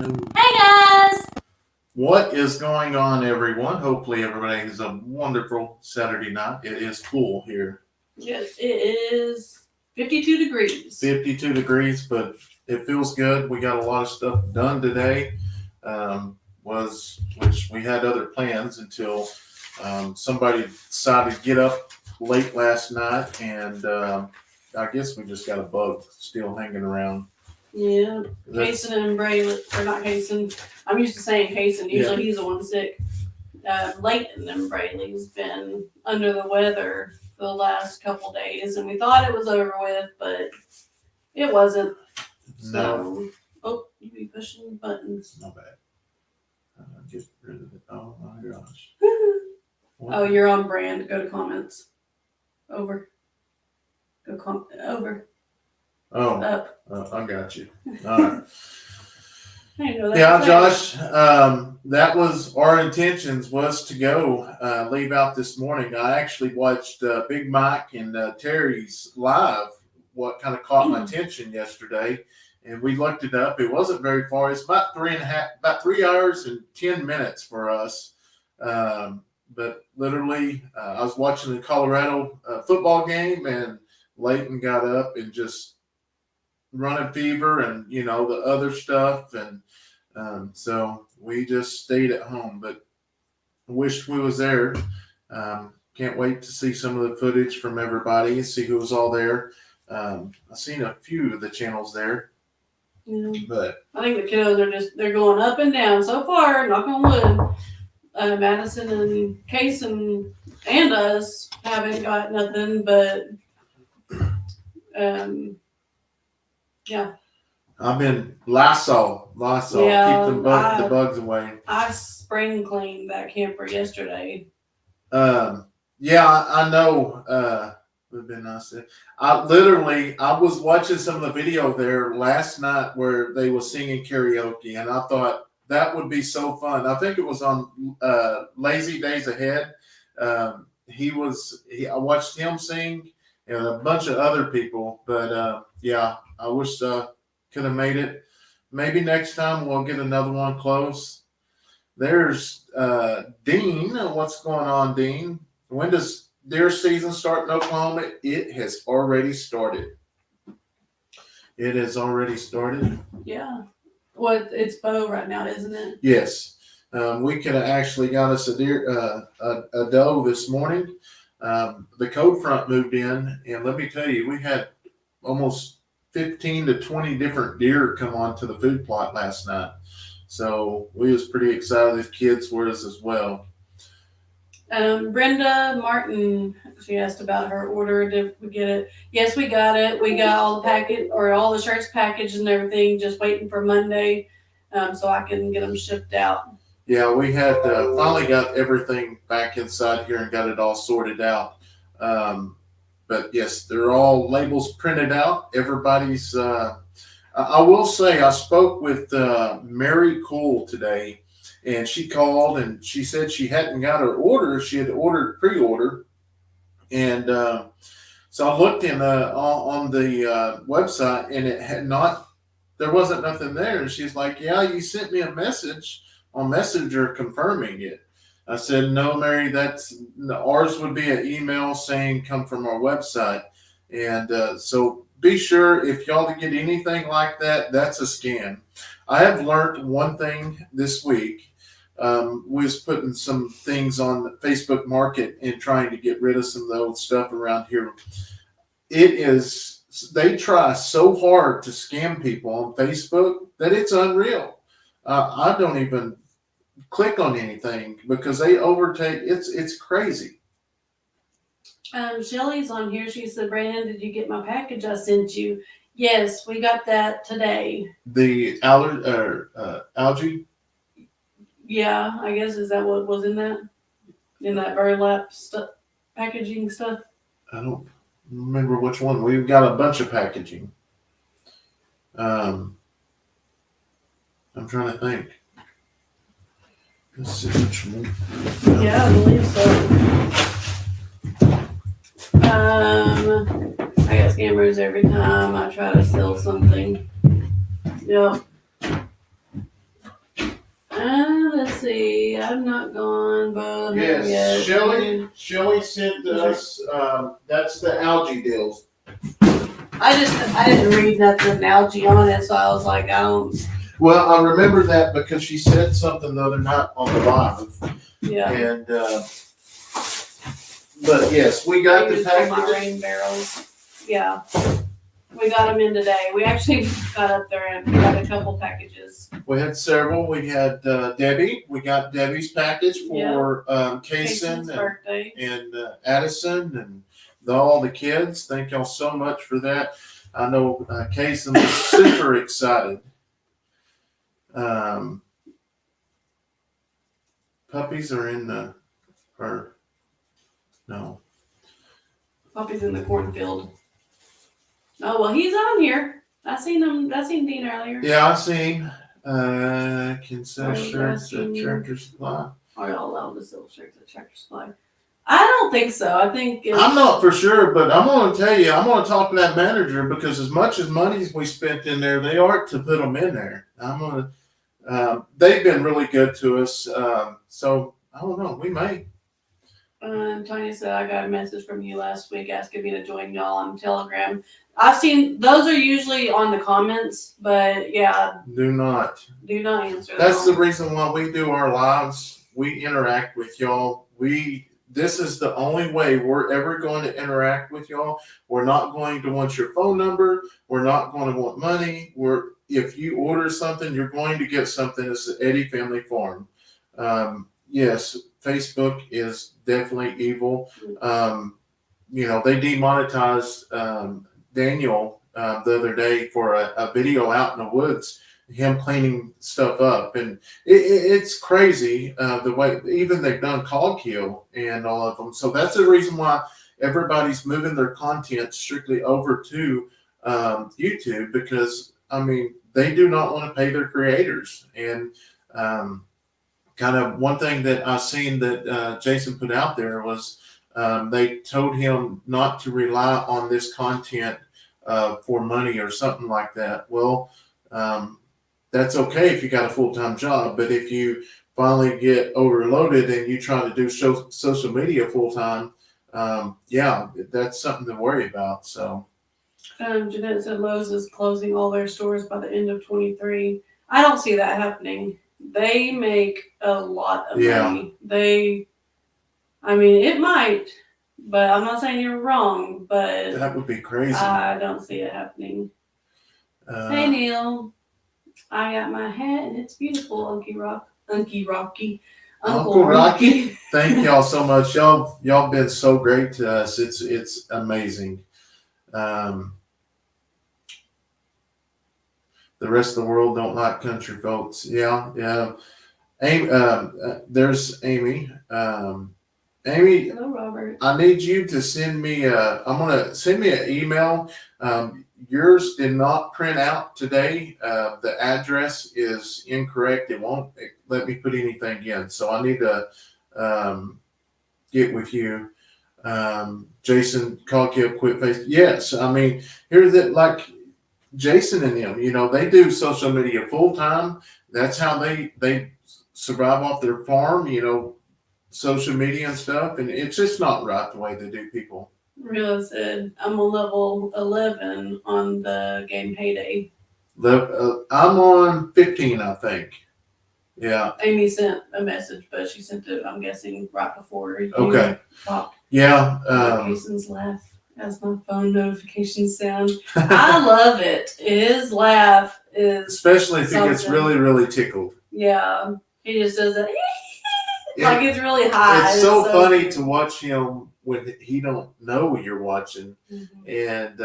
Hey guys! What is going on, everyone? Hopefully, everybody has a wonderful Saturday night. It is cool here. Yes, it is 52 degrees. 52 degrees, but it feels good. We got a lot of stuff done today. Which we had other plans until somebody decided to get up late last night, and I guess we just got a bug still hanging around. Yeah, Kayson and Braylee, or not Kayson. I'm used to saying Kayson. Usually he's the one sick. Leighton and Braylee's been under the weather for the last couple days, and we thought it was over with, but it wasn't. No. So, you be pushing buttons. Not bad. Get rid of it. Oh my gosh. Oh, you're on brand. Go to comments. Over. Go over. Oh, up. I got you. All right. Yeah, Josh. That was our intentions was to go leave out this morning. I actually watched Big Mike and Terry's live. What kind of caught my attention yesterday, and we looked it up. It wasn't very far. It's about 3 hours and 10 minutes for us. But literally, I was watching the Colorado football game, and Leighton got up and just running fever and the other stuff, and so we just stayed at home, but wished we was there. Can't wait to see some of the footage from everybody and see who was all there. I've seen a few of the channels there, but I think the kiddos they're going up and down so far, knock on wood. Addison and Kayson and us haven't got nothing, but yeah. I've been Lysol, yeah, keep the bugs away. I spring cleaned that camper yesterday. Yeah, I know. Would have been nice. I was watching some of the video there last night where they were singing karaoke, and I thought that would be so fun. I think it was on Lazy Days Ahead. I watched him sing and a bunch of other people, but yeah, I wish could have made it. Maybe next time we'll get another one close. There's Dean. What's going on, Dean? When does deer season start in Oklahoma? It has already started. It has already started. Yeah. Well, it's bow right now, isn't it? Yes. We could have actually got us a deer, a doe this morning. The cold front moved in, and let me tell you, we had almost 15 to 20 different deer come onto the food plot last night. So we was pretty excited. The kids were as well. Brenda Martin, she asked about her order. Did we get it? Yes, we got it. We got all the shirts packaged and everything, just waiting for Monday so I can get them shipped out. Yeah, we had finally got everything back inside here and got it all sorted out. But yes, they're all labels printed out. Everybody's, I will say, I spoke with Mary Cool today, and she called and she said she hadn't got her order. She had ordered pre-order. And so I looked on the website, and it had not, there wasn't nothing there. And she's like, yeah, you sent me a message on Messenger confirming it. I said, no, Mary, ours would be an email saying come from our website. And so be sure if y'all get anything like that, that's a scam. I have learned one thing this week. We was putting some things on the Facebook Market and trying to get rid of some of the old stuff around here. They try so hard to scam people on Facebook that it's unreal. I don't even click on anything because they overtake. It's crazy. Shelly's on here. She said, Brandon, did you get my package I sent you? Yes, we got that today. The algae? Yeah, I guess, is that what was in that? In that burlap packaging stuff? I don't remember which one. We've got a bunch of packaging. I'm trying to think. Let's see which one. Yeah, I believe so. I get scammers every time I try to sell something. Yep. Let's see. I've not gone, but Yes, Shelly sent us. That's the algae deals. I didn't read nothing algae on it, so I was like, I don't. Well, I remember that because she said something the other night on the live. Yeah. And but yes, we got the My packages. rain barrels. Yeah. We got them in today. We actually got up there and got a couple packages. We had several. We had Debbie. We got Debbie's package for Kayson birthday. and Addison and all the kids. Thank y'all so much for that. I know Kayson was super excited. Puppies are in the no. Puppies in the cornfield. Oh well, he's on here. I seen him. I seen Dean earlier. Yeah, I seen. Can sell shirts at Tractor Supply. Are y'all allowed to sell shirts at Tractor Supply? I don't think so. I think I'm not for sure, but I'm going to tell you, I'm going to talk to that manager because as much as money we spent in there, they are to put them in there. I'm going to. They've been really good to us, so I don't know. We may. Tanya said I got a message from you last week asking me to join y'all on Telegram. I've seen those are usually on the comments, but yeah, Do not answer. That's the reason why we do our lives. We interact with y'all. This is the only way we're ever going to interact with y'all. We're not going to want your phone number. We're not going to want money. If you order something, you're going to get something. It's the Eddy Family Farm. Yes, Facebook is definitely evil. They demonetized Daniel the other day for a video out in the woods, him cleaning stuff up, and it's crazy the way even they've done Cog Kill and all of them. So that's the reason why everybody's moving their content strictly over to YouTube, because they do not want to pay their creators. And kind of one thing that I seen that Jason put out there was they told him not to rely on this content for money or something like that. Well, that's okay if you got a full-time job, but if you finally get overloaded and you try to do social media full-time, that's something to worry about. So Jeanette said Lowe's is closing all their stores by the end of 23. I don't see that happening. They make a lot of money. It might, but I'm not saying you're wrong, but that would be crazy. I don't see it happening. Hey Neil, I got my hat and it's beautiful, Uncle Rocky. Thank y'all so much. Y'all been so great to us. It's amazing. The rest of the world don't like country folks. Yeah. There's Amy. Amy, hello, Robert. I need you to send me send me an email. Yours did not print out today. The address is incorrect. It won't let me put anything in. So I need to get with you. Jason, call you quit face. Yes. Here's it, like Jason and them, they do social media full time. That's how they survive off their farm, social media and stuff. And it's just not right the way they do people. Rilla said, I'm on level 11 on the game Heyday. I'm on 15, I think. Yeah. Amy sent a message, but she sent it, I'm guessing, right before you talked. Yeah. Kayson's laugh as my phone notifications sound. I love it. His laugh is especially if he gets really, really tickled. Yeah. He just does it. Like it's really high. It's so funny to watch him when he don't know you're watching. Mm-hmm. And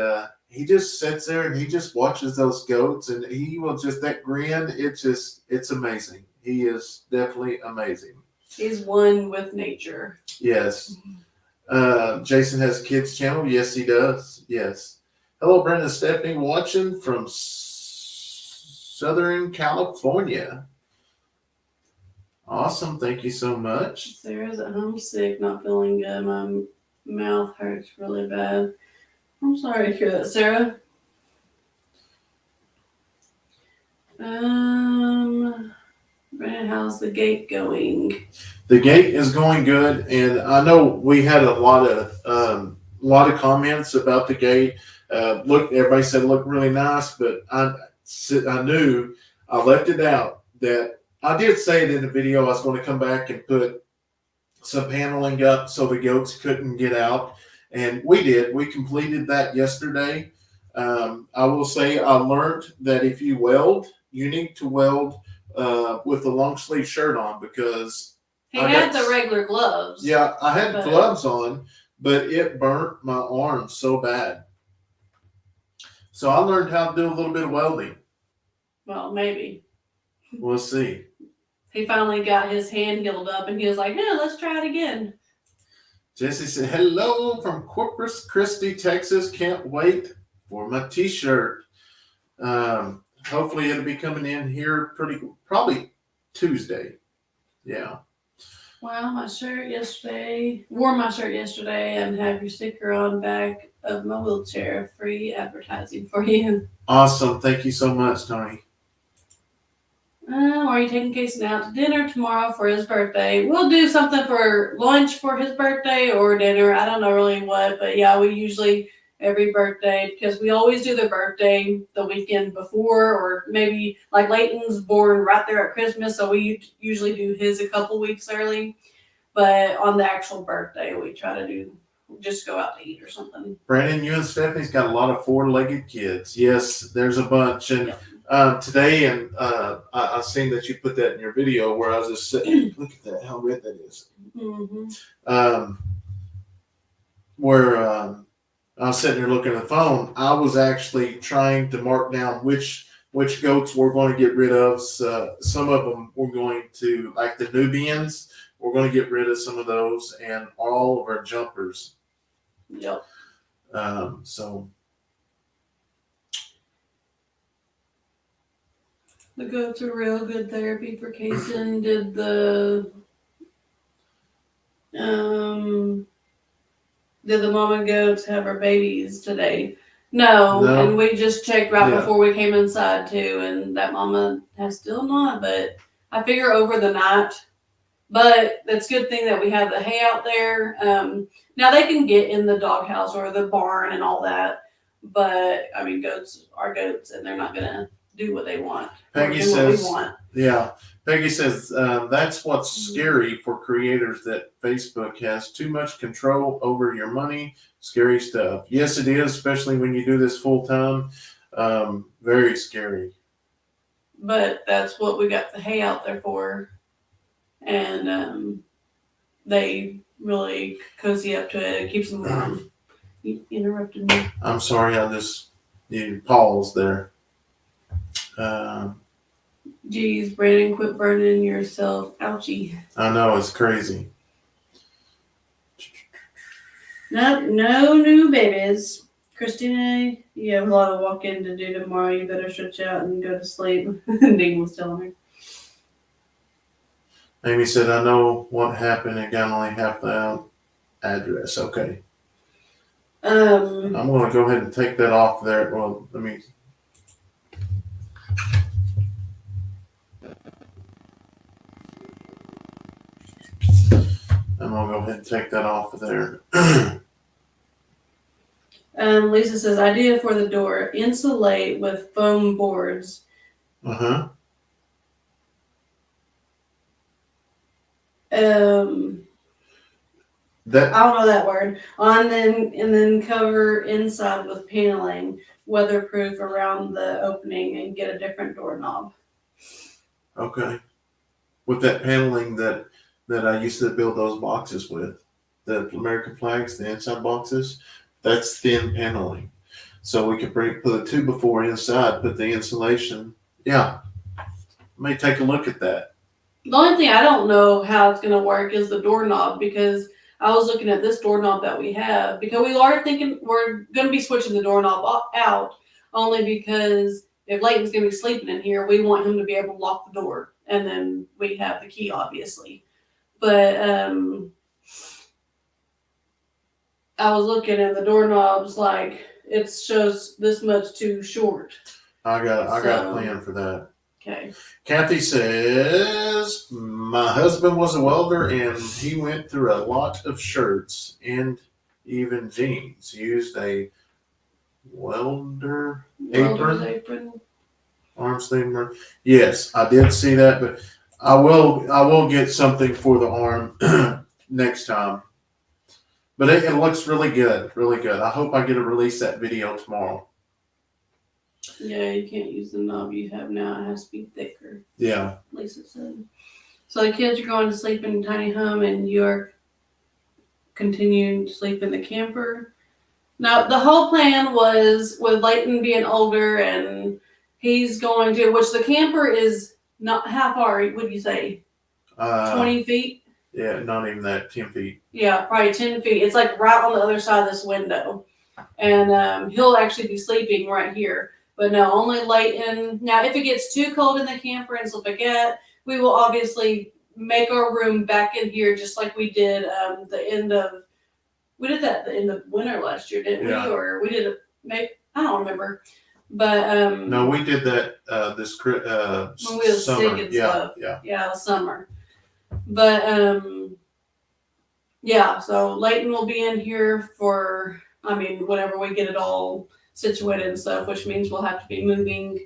he just sits there and he just watches those goats, and he will just, that grin, it's amazing. He is definitely amazing. He's one with nature. Yes. Jason has a kids channel. Yes, he does. Yes. Hello, Brenda, Stephanie, watching from Southern California. Awesome. Thank you so much. Sarah's at home sick, not feeling good. My mouth hurts really bad. I'm sorry to hear that, Sarah. Brandon And how's the gate going? The gate is going good, and I know we had a lot of comments about the gate. Look, everybody said it looked really nice, but I knew I left it out that I did say it in the video. I was going to come back and put some paneling up so the goats couldn't get out, and we did. We completed that yesterday. I will say I learned that if you weld, you need to weld with a long sleeve shirt on because He had the regular gloves. Yeah, I had gloves on, but it burnt my arm so bad. So I learned how to do a little bit of welding. Well, maybe. We'll see. He finally got his hand healed up, and he was like, "Yeah, let's try it again." Jesse said, "Hello from Corpus Christi, Texas. Can't wait for my T-shirt. Hopefully it'll be coming in here probably Tuesday. Yeah." Well, wore my shirt yesterday and have your sticker on back of my wheelchair. Free advertising for you. Awesome. Thank you so much, Tony. Are you taking Kayson out to dinner tomorrow for his birthday? We'll do something for lunch for his birthday or dinner. I don't know really what, but yeah, we usually every birthday, because we always do their birthday the weekend before, or maybe like Leighton's born right there at Christmas, so we usually do his a couple weeks early. But on the actual birthday, we try to just go out to eat or something. Brandon, you and Stephanie's got a lot of four-legged kids. Yes, there's a bunch. And today, and I seen that you put that in your video where I was just sitting. Look at that, how red that is. Mm-hmm. Where I was sitting here looking at the phone, I was actually trying to mark down which goats we're going to get rid of. Some of them we're going to, like the Nubians, we're going to get rid of some of those, and all of our jumpers. Yep. So the goats are real good therapy for Kayson. Did the mama goats have her babies today? No. And we just checked before we came inside too, and that mama has still not, but I figure over the night. But it's a good thing that we have the hay out there. Now they can get in the doghouse or the barn and all that, but I mean, goats are goats, and they're not gonna do what they want. Peggy says, Peggy says that's what's scary for creators, that Facebook has too much control over your money. Scary stuff. Yes, it is, especially when you do this full time. Very scary. But that's what we got the hay out there for. And they really cozy up to it. It keeps them warm. You interrupted me. I'm sorry, you paused there. Geez, Brandon, quit burning yourself. Ouchie. I know, it's crazy. No new babies. Christina, you have a lot of walk-in to do tomorrow. You better stretch out and go to sleep. Ding was telling her. Amy said, I know what happened. It got only half the address. Okay. I'm going to go ahead and take that off there. Well, let me. I'm going to go ahead and take that off of there. Lisa says, idea for the door: insulate with foam boards. Uh-huh. I don't know that word. And then cover inside with paneling, weatherproof around the opening, and get a different doorknob. Okay. With that paneling that I used to build those boxes with, the American flags, the inside boxes, that's thin paneling. So we could put a 2x4 inside, put the insulation. Yeah. May take a look at that. The only thing I don't know how it's going to work is the doorknob, because I was looking at this doorknob that we have, because we are thinking we're going to be switching the doorknob out, only because if Leighton's going to be sleeping in here, we want him to be able to lock the door, and then we have the key, obviously. But I was looking at the doorknobs, like it shows this much too short. I got a plan for that. Okay. Kathy says, my husband was a welder and he went through a lot of shirts and even jeans. Used a welder's apron. Arm sleeve. Yes, I did see that, but I will get something for the arm next time. But it looks really good, really good. I hope I get to release that video tomorrow. Yeah, you can't use the knob you have now. It has to be thicker. Yeah. At least it said. So the kids are going to sleep in tiny home, and you're continuing to sleep in the camper. Now, the whole plan was with Leighton being older, and he's going to, which the camper is not, how far would you say? 20 feet? Yeah, not even that, 10 feet. Yeah, probably 10 feet. It's like right on the other side of this window. And he'll actually be sleeping right here. But no, only Leighton. Now, if it gets too cold in the camper and stuff like that, we will obviously make our room back in here just like we did we did that at the end of winter last year, didn't we? Or we did it, maybe, I don't remember. But no, we did that this when we were summer. sick and Yeah, stuff. yeah. Yeah, summer. But yeah, so Leighton will be in here for, whenever we get it all situated and stuff, which means we'll have to be moving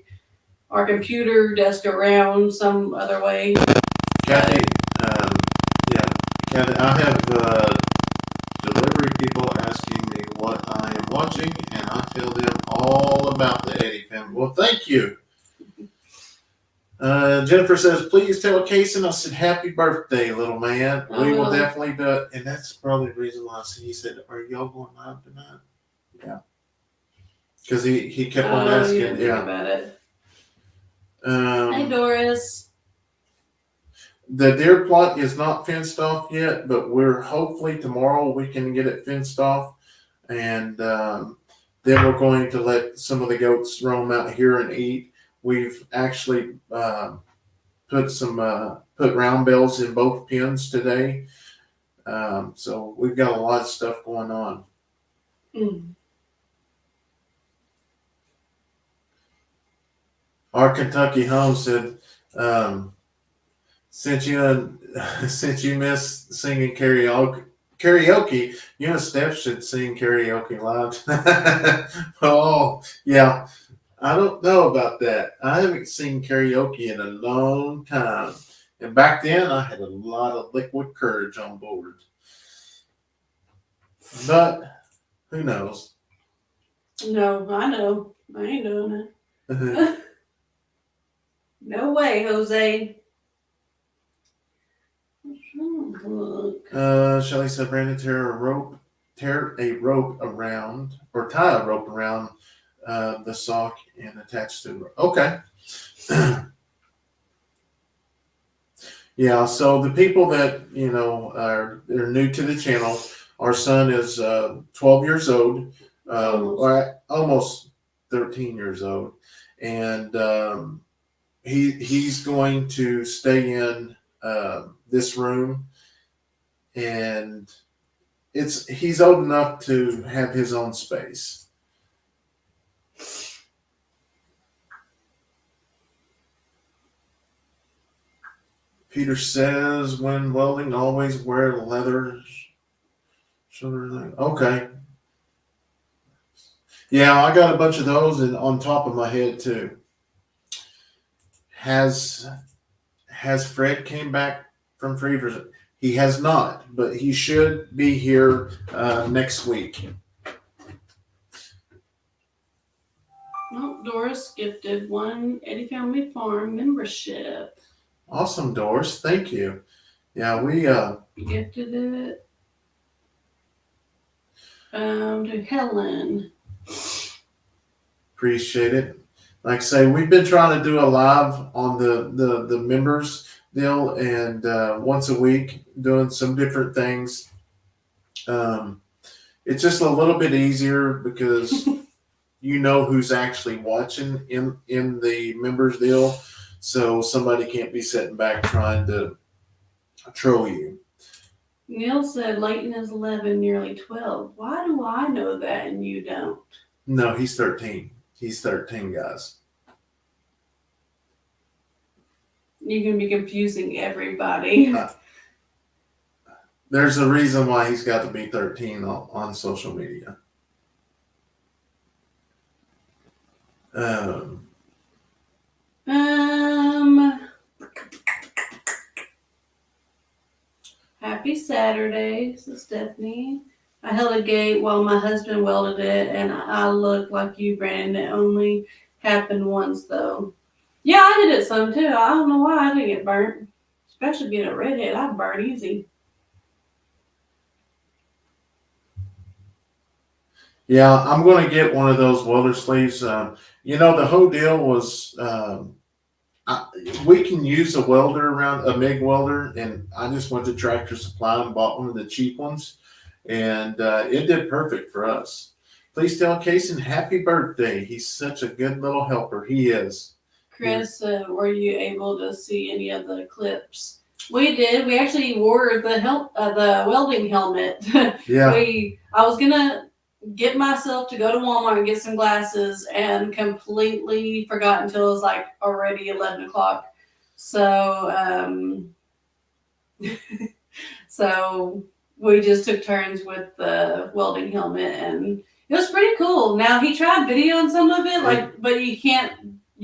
our computer desk around some other way. Kathy, Kathy, I have delivery people asking me what I am watching, and I tell them all about the Eddy family. Well, thank you. Jennifer says, please tell Kayson I said happy birthday, little man. We will definitely do it. And that's probably the reason why he said, are y'all going live tonight? Yeah. Because he kept on asking. Yeah. About it. Hey, Doris. The deer plot is not fenced off yet, but we're hopefully tomorrow we can get it fenced off. And then we're going to let some of the goats roam out here and eat. We've actually put round bells in both pens today. So we've got a lot of stuff going on. Mm. Our Kentucky home said, since you miss singing karaoke, you and Steph should sing karaoke live. Oh, yeah. I don't know about that. I haven't seen karaoke in a long time. And back then, I had a lot of liquid courage on board. But who knows? No, I know. I ain't doing it. No way, Jose. Shelly said, Brandon, tie a rope around the sock and attach to the rope. Okay. Yeah, so the people that, they're new to the channel, our son is 12 years old, almost 13 years old. And he's going to stay in this room, and he's old enough to have his own space. Peter says, when welding, always wear leather shoulder. Okay. Yeah, I got a bunch of those on top of my head too. Has Fred came back from Freevers? He has not, but he should be here next week. Well, Doris gifted one Eddy Family Farm membership. Awesome, Doris. Thank you. Yeah, we gifted it to Helen. Appreciate it. Like I say, we've been trying to do a live on the members deal, and once a week doing some different things. It's just a little bit easier because you know who's actually watching in the members deal. So somebody can't be sitting back trying to troll you. Neil said Leighton is 11, nearly 12. Why do I know that and you don't? No, he's 13. He's 13, guys. You can be confusing everybody. There's a reason why he's got to be 13 on social media. Happy Saturday, says Stephanie. I held a gate while my husband welded it, and I look like you, Brandon. It only happened once, though. Yeah, I did it some, too. I don't know why I didn't get burnt. Especially being a redhead, I'd burn easy. Yeah, I'm going to get one of those welder sleeves. The whole deal was we can use a welder around, a MIG welder, and I just went to Tractor Supply and bought one of the cheap ones, and it did perfect for us. Please tell Kayson happy birthday. He's such a good little helper. He is. Chris, were you able to see any of the clips? We did. We actually wore the welding helmet. Yeah. I was gonna get myself to go to Walmart and get some glasses, and completely forgot until it was like already 11 o'clock. So, so we just took turns with the welding helmet, and it was pretty cool. Now he tried videoing some of it, but you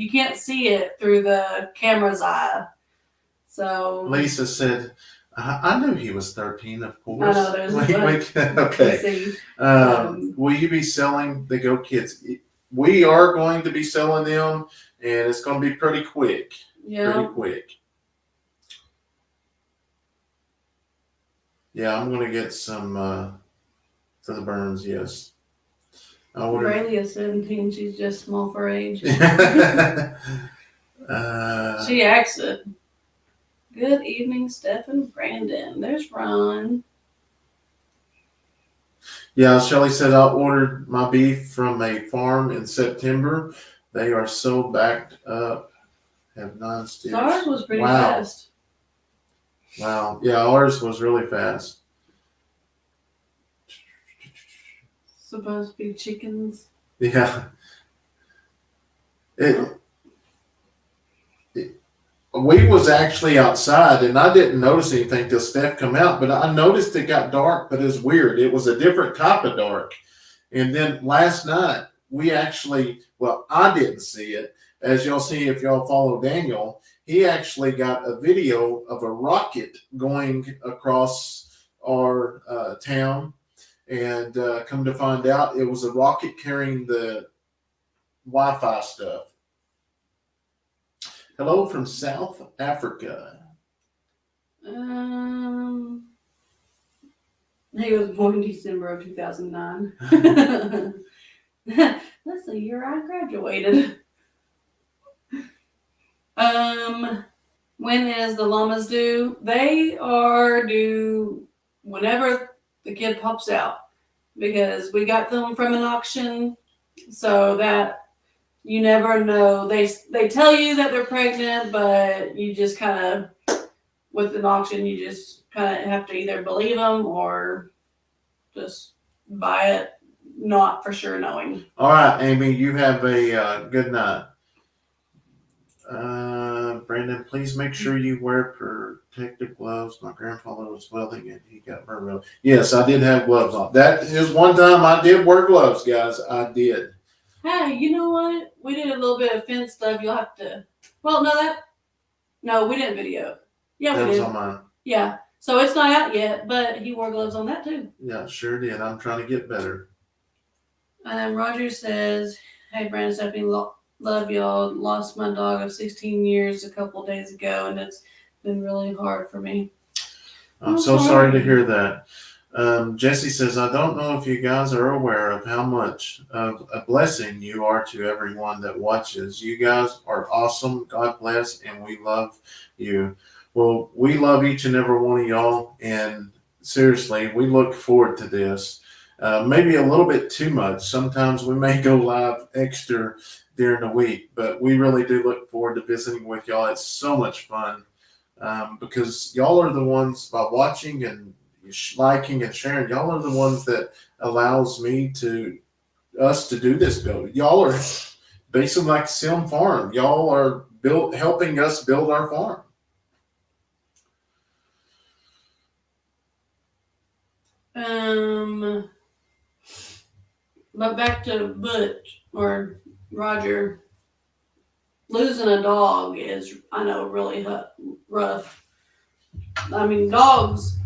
can't see it through the camera's eye. So Lisa said, I knew he was 13, of course. I know, there's okay. Will you be selling the Go Kids? We are going to be selling them, and it's going to be pretty quick. Yeah. Pretty quick. Yeah, I'm going to get some for the burns, yes. Braylee is 17. She's just small for age. She acts it. Good evening, Steph and Brandon. There's Ron. Yeah, Shelly said I ordered my beef from a farm in September. They are so backed up. Have non-stitch. So ours was pretty fast. Wow. Yeah, ours was really fast. Supposed to be chickens. Yeah. We was actually outside, and I didn't notice anything till Steph come out, but I noticed it got dark, but it was weird. It was a different type of dark. And then last night, I didn't see it. As y'all see, if y'all follow Daniel, he actually got a video of a rocket going across our town. And come to find out, it was a rocket carrying the Wi-Fi stuff. Hello from South Africa. He was born December of 2009. That's the year I graduated. When is the llamas due? They are due whenever the kid pops out, because we got them from an auction, so that you never know. They tell you that they're pregnant, but you just kind of, with an auction, you just kind of have to either believe them or just buy it, not for sure knowing. All right, Amy, you have a good night. Brandon, please make sure you wear protective gloves. My grandfather was welding and he got burned. Yes, I did have gloves on. That is one time I did wear gloves, guys. I did. Hey, you know what? We did a little bit of fence stuff. You'll have to. Well, no, we didn't video. Yeah, we did. That was on mine. Yeah, so it's not out yet, but he wore gloves on that too. Yeah, sure did. I'm trying to get better. Roger says, "Hey, Brandon, Stephanie, love y'all. Lost my dog of 16 years a couple of days ago, and it's been really hard for me." I'm so sorry to hear that. Jesse says, I don't know if you guys are aware of how much of a blessing you are to everyone that watches. You guys are awesome. God bless, and we love you. Well, we love each and every one of y'all, and seriously, we look forward to this. Maybe a little bit too much. Sometimes we may go live extra during the week, but we really do look forward to visiting with y'all. It's so much fun because y'all are the ones, by watching and liking and sharing, y'all are the ones that allows us to do this build. Y'all are basically like Sim Farm. Y'all are helping us build our farm. But back to Butch or Roger. Losing a dog is, I know, really rough. I mean, dogs,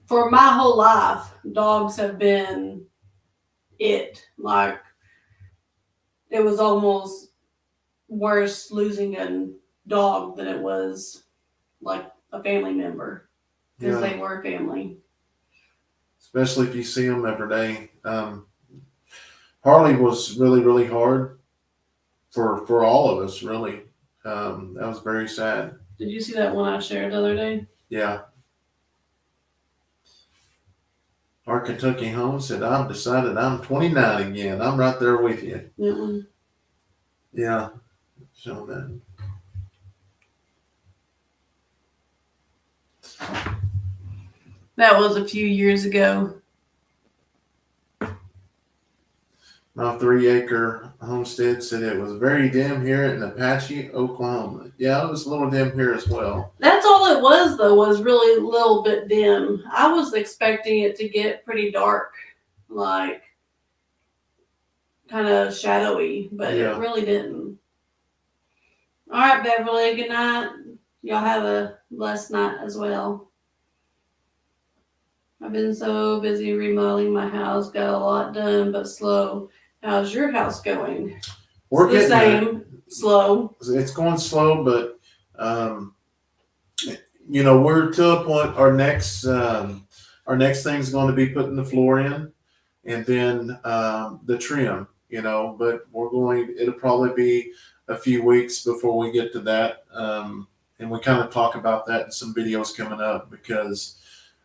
for my whole life, dogs have been it. Like, it was almost worse losing a dog than it was like a family member because they were family. Especially if you see them every day. Harley was really, really hard for all of us, really. That was very sad. Did you see that one I shared the other day? Yeah. Our Kentucky home said, I've decided I'm 29 again. I'm right there with you. Mm-mm. Yeah. So that. That was a few years ago. My 3-acre homestead said it was very dim here in Apache, Oklahoma. Yeah, it was a little dim here as well. That's all it was, though, was really a little bit dim. I was expecting it to get pretty dark, like kind of shadowy, but it really didn't. All right, Beverly, good night. Y'all have a blessed night as well. I've been so busy remodeling my house, got a lot done, but slow. How's your house going? We're it's the getting same, slow. It's going slow, but we're to a point. Our next thing's going to be putting the floor in, and then the trim. But it'll probably be a few weeks before we get to that, and we kind of talk about that in some videos coming up because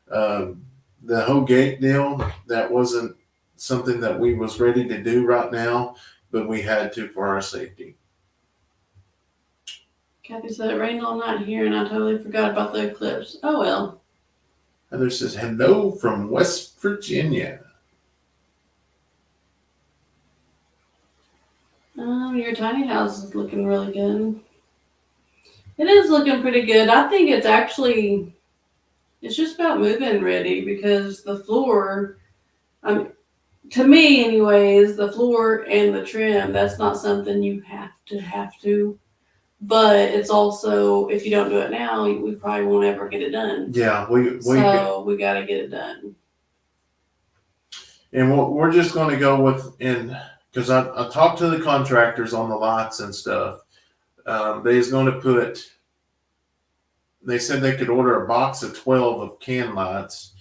the whole gate deal, that wasn't something that we was ready to do right now, but we had to for our safety. Kathy said it rained all night here and I totally forgot about the eclipse. Oh well. Heather says, hello from West Virginia. Your tiny house is looking really good. It is looking pretty good. I think it's just about move-in ready because the floor, to me anyways, the floor and the trim, that's not something you have to. But it's also, if you don't do it now, we probably won't ever get it done. Yeah, we got to get it done. And we're just going to go with, because I talked to the contractors on the lights and stuff. They said they could order a box of 12 of can lights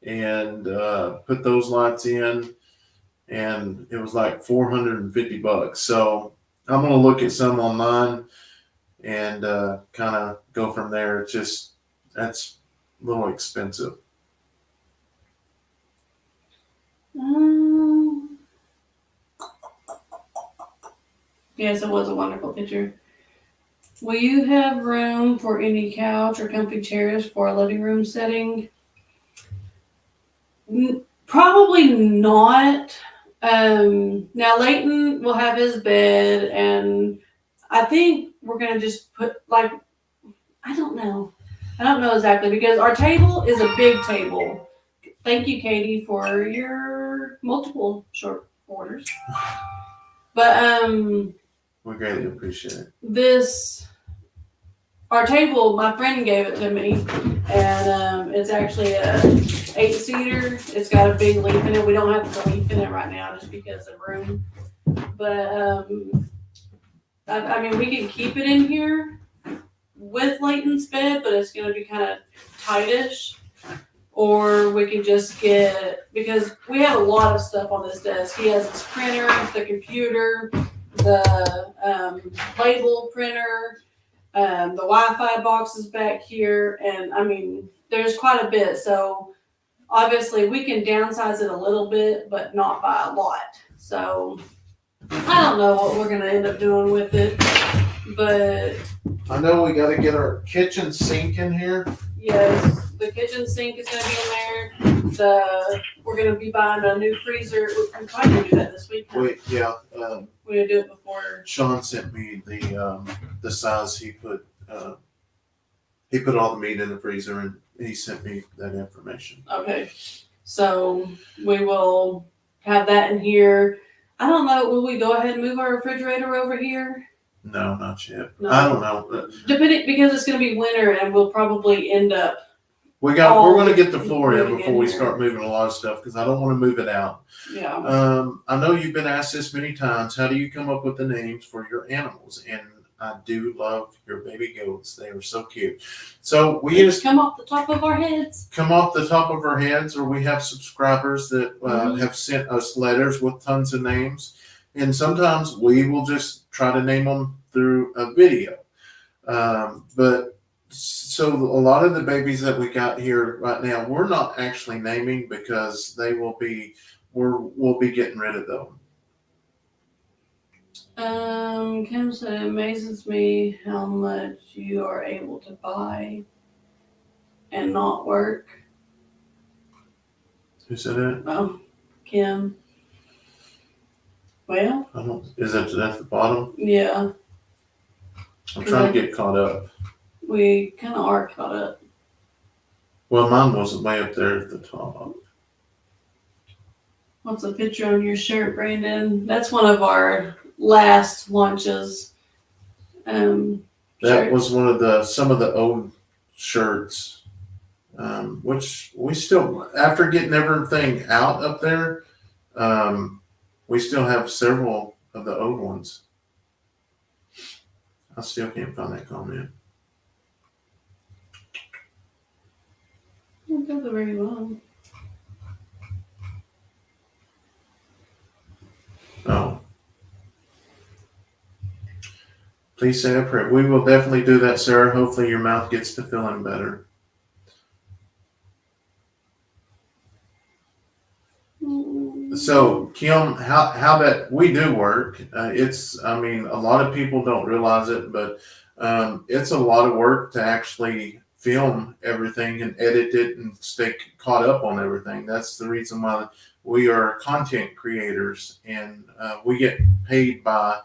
and put those lights in, and it was like $450. So I'm going to look at some online and kind of go from there. That's a little expensive. Yes, it was a wonderful picture. Will you have room for any couch or comfy chairs for a living room setting? Probably not. Now Leighton will have his bed, and I think we're gonna just put I don't know exactly because our table is a big table. Thank you, Katie, for your multiple short orders. But we greatly appreciate it. Our table, my friend gave it to me, and it's actually a 8-seater. It's got a big leaf in it. We don't have the leaf in it right now just because of room. But I mean, we can keep it in here with Leighton's bed, but it's going to be kind of tightish. Or we can just because we have a lot of stuff on this desk. He has his printer, the computer, the label printer, the Wi-Fi boxes back here, and I mean, there's quite a bit. So obviously we can downsize it a little bit, but not by a lot. So I don't know what we're going to end up doing with it, but I know we got to get our kitchen sink in here. Yes, the kitchen sink is going to be in there. We're going to be buying a new freezer. We're probably going to do that this week. We're going to do it before. Sean sent me the size he put. He put all the meat in the freezer, and he sent me that information. Okay. So we will have that in here. I don't know. Will we go ahead and move our refrigerator over here? No, not yet. No. I don't know. Depending, because it's going to be winter and we'll probably end up. We're going to get the floor in moving before in we here. start moving a lot of stuff because I don't want to move it out. Yeah. I know you've been asked this many times. How do you come up with the names for your animals? And I do love your baby goats. They are so cute. So we They just come off the top of our heads. come off the top of our heads, or we have subscribers that have sent us letters with tons of names. And sometimes we will just try to name them through a video. But so a lot of the babies that we got here right now, we're not actually naming because we'll be getting rid of them. Kim said it amazes me how much you are able to buy and not work. Who said that? Oh, Kim. Well, Is that at the bottom? yeah, I'm trying to get caught up. we kind of are caught up. Well, mine wasn't way up there at the top. What's a picture on your shirt, Brandon? That's one of our last launches. That was one of some of the old shirts, which we still, after getting everything out up there, we still have several of the old ones. I still can't find that comment. It does it very well. Oh. Please say a prayer. We will definitely do that, Sarah. Hopefully your mouth gets to feeling better. So, Kim, how that we do work, a lot of people don't realize it, but it's a lot of work to actually film everything and edit it and stay caught up on everything. That's the reason why we are content creators, and we get paid by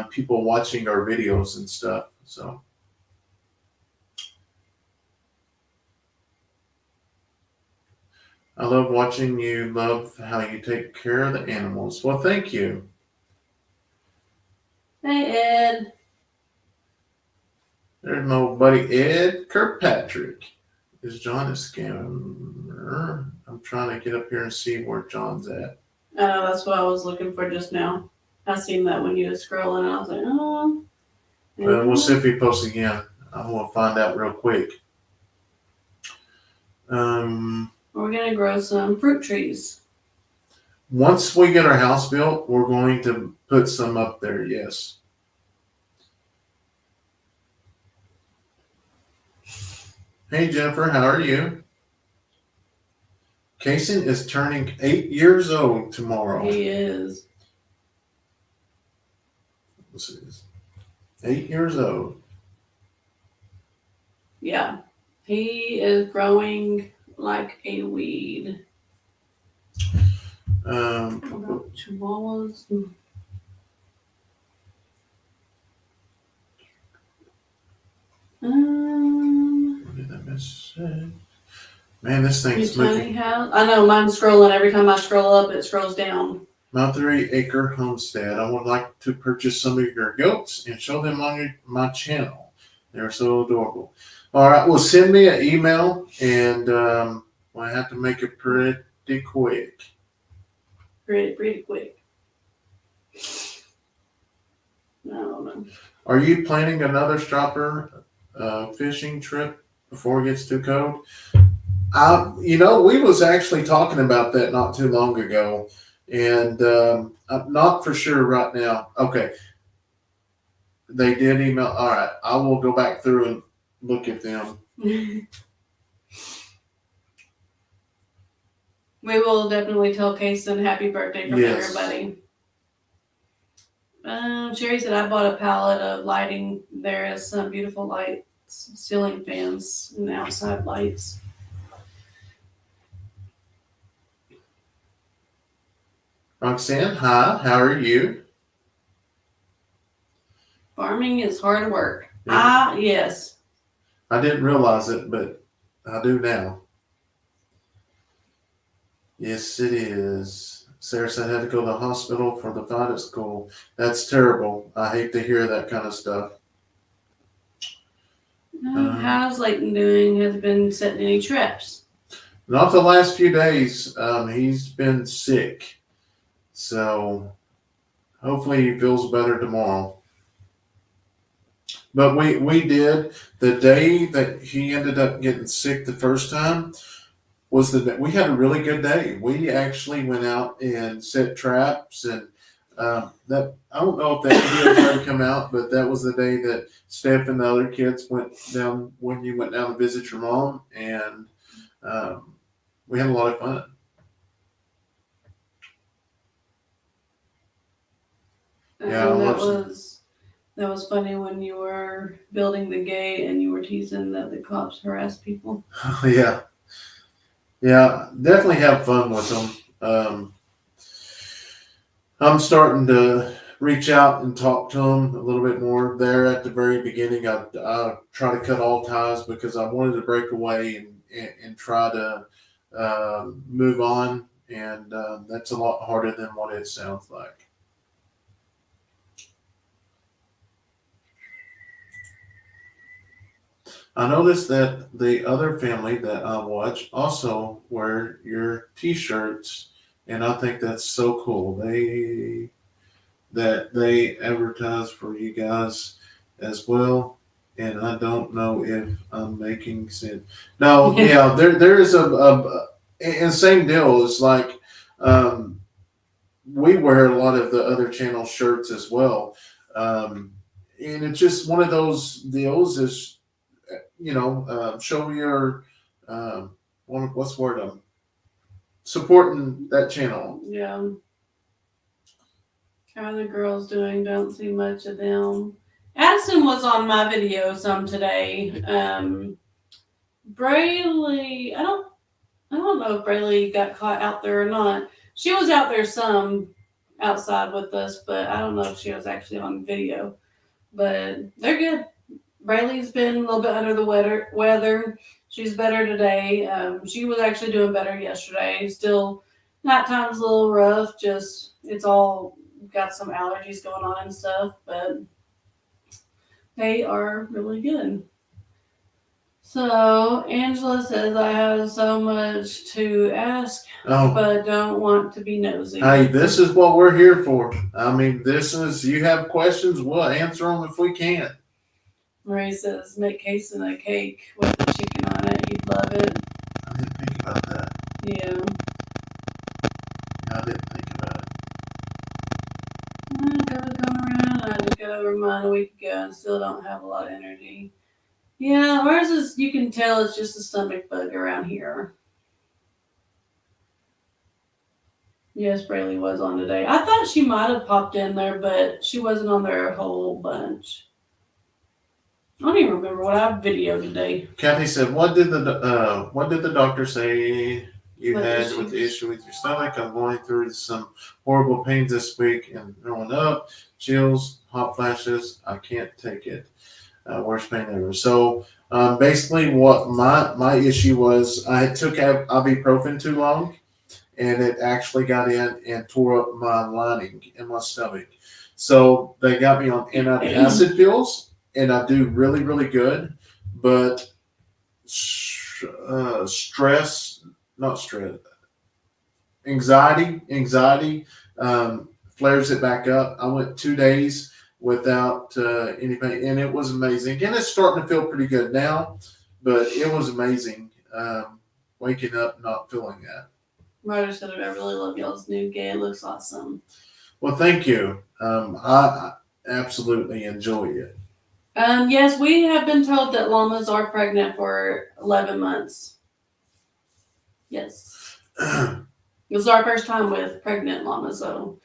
people watching our videos and stuff. So. I love watching you. Love how you take care of the animals. Well, thank you. Hey, Ed. There's my buddy Ed Kirkpatrick. Is John a scammer? I'm trying to get up here and see where John's at. I know, that's what I was looking for just now. I seen that when you were scrolling, and I was like, oh. We'll see if he posts again. I will find out real quick. We're going to grow some fruit trees. Once we get our house built, we're going to put some up there, yes. Hey, Jennifer, how are you? Kayson is turning 8 years old tomorrow. He is. Let's see this. 8 years old. Yeah. He is growing like a weed. Chihuahuas. What did I miss? Man, this thing's tiny house. I know mine's scrolling. Every time I scroll up, it scrolls down. My 3-acre homestead. I would like to purchase some of your goats and show them on my channel. They're so adorable. All right, well, send me an email, and I have to make it pretty quick. Pretty quick. I don't know. Are you planning another stropper fishing trip before it gets too cold? We was actually talking about that not too long ago, and I'm not for sure right now. Okay. They did email. All right. I will go back through and look at them. We will definitely tell Kayson happy birthday from everybody. Sherry said I bought a pallet of lighting. There is some beautiful lights, ceiling fans, and outside lights. Roxanne, hi. How are you? Farming is hard work. Yeah. Yes. I didn't realize it, but I do now. Yes, it is. Sarah said I had to go to the hospital for the fight at school. That's terrible. I hate to hear that kind of stuff. How's Leighton doing? Has been setting any traps? Not the last few days. He's been sick. So hopefully he feels better tomorrow. But we did, the day that he ended up getting sick the first time was we had a really good day. We actually went out and set traps, and that I don't know if that video is going to come out, but that was the day that Steph and the other kids went down when you went down to visit your mom, and we had a lot of fun. Yeah, that was funny when you were building the gate and you were teasing that the cops harass people. Yeah. Yeah, definitely have fun with them. I'm starting to reach out and talk to them a little bit more. There at the very beginning, I try to cut all ties because I wanted to break away and try to move on, and that's a lot harder than what it sounds like. I noticed that the other family that I watch also wear your T-shirts, and I think that's so cool. They advertise for you guys as well, and I don't know if I'm making sense. No, yeah, there is and same deal. It's like we wear a lot of the other channel shirts as well, and it's just one of those deals. Is show your what's the word? Supporting that channel. Yeah. How are the girls doing? Don't see much of them. Addison was on my video some today. Braylee, I don't know if Braylee got caught out there or not. She was out there some outside with us, but I don't know if she was actually on video. But they're good. Braylee's been a little bit under the weather. She's better today. She was actually doing better yesterday. Still, night time's a little rough. Just it's all got some allergies going on and stuff, but they are really good. So Angela says I have so much to ask, but don't want to be nosy. Hey, this is what we're here for. I mean, you have questions, we'll answer them if we can. Marie says, make Kayson a cake with the chicken on it. He'd love it. I didn't think about that. Yeah. I didn't think about it. I just got over mine a week ago and still don't have a lot of energy. Yeah, ours is, you can tell it's just a stomach bug around here. Yes, Braylee was on today. I thought she might have popped in there, but she wasn't on there a whole bunch. I don't even remember what I videoed today. Kathy said, "What did the doctor say you had with the issue with your stomach? I'm going through some horrible pains this week and throwing up, chills, hot flashes. I can't take it. Worst pain ever." So basically, what my issue was, I took ibuprofen too long, and it actually got in and tore up my lining in my stomach. So they got me on antacid pills. And I do really, really good, but anxiety flares it back up. I went 2 days without any pain, and it was amazing. And it's starting to feel pretty good now, but it was amazing waking up not feeling that. Ryder said, I really love y'all's new gay. It looks awesome. Well, thank you. I absolutely enjoy it. Yes, we have been told that llamas are pregnant for 11 months. Yes. This is our first time with pregnant llamas, so.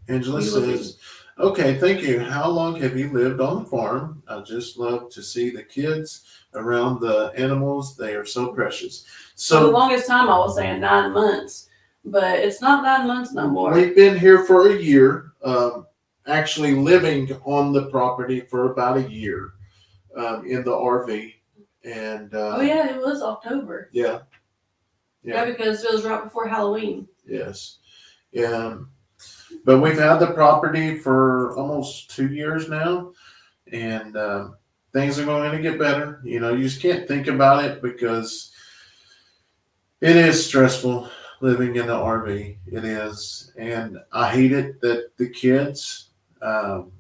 Angela says, okay, thank you. How long have you lived on the farm? I just love to see the kids around the animals. They are so precious. So the longest time I was saying 9 months, but it's not 9 months no more. We've been here for a year. Actually living on the property for about a year in the RV. And oh yeah, it was October. Yeah. Yeah, because it was right before Halloween. Yes. Yeah. But we've had the property for almost 2 years now, and things are going to get better. You know, you just can't think about it because it is stressful living in the RV. It is, and I hate it that the kids, don't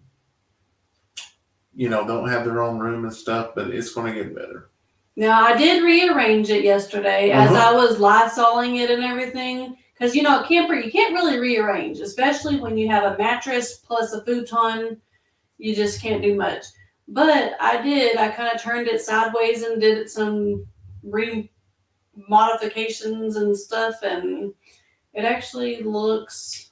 have their own room and stuff. But it's going to get better. Now, I did rearrange it yesterday as I was Lysoling it and everything. Because, a camper, you can't really rearrange, especially when you have a mattress plus a futon. You just can't do much. But I kind of turned it sideways and did some modifications and stuff. And it actually looks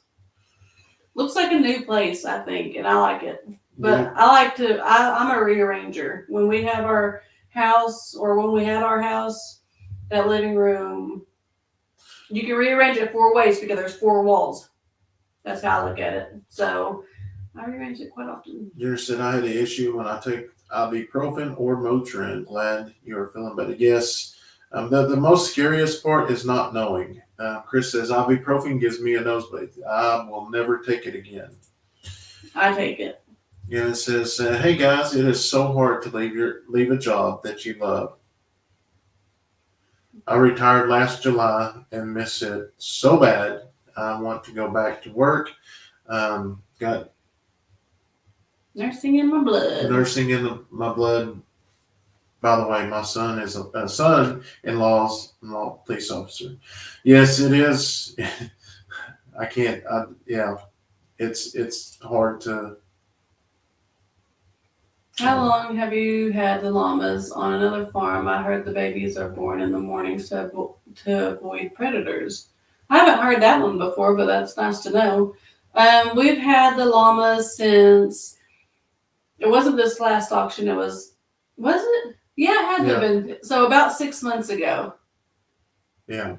like a new place, I think. And I like it. But I'm a rearranger. When we have our house, or when we had our house, that living room, you can rearrange it 4 ways because there's 4 walls. That's how I look at it. So I rearrange it quite often. You said I had an issue when I took ibuprofen or Motrin. Glad you are feeling better. Yes. The most scariest part is not knowing. Chris says ibuprofen gives me a nosebleed. I will never take it again. I take it. Yeah, it says, hey guys, it is so hard to leave a job that you love. I retired last July and miss it so bad. I want to go back to work. Got nursing in my blood. Nursing in my blood. By the way, my son is a son-in-law's police officer. Yes, it is. I can't. It's hard to. How long have you had the llamas on another farm? I heard the babies are born in the mornings to avoid predators. I haven't heard that one before, but that's nice to know. We've had the llamas since, it wasn't this last auction, was it? Yeah, it had to have been. So about 6 months ago. Yeah.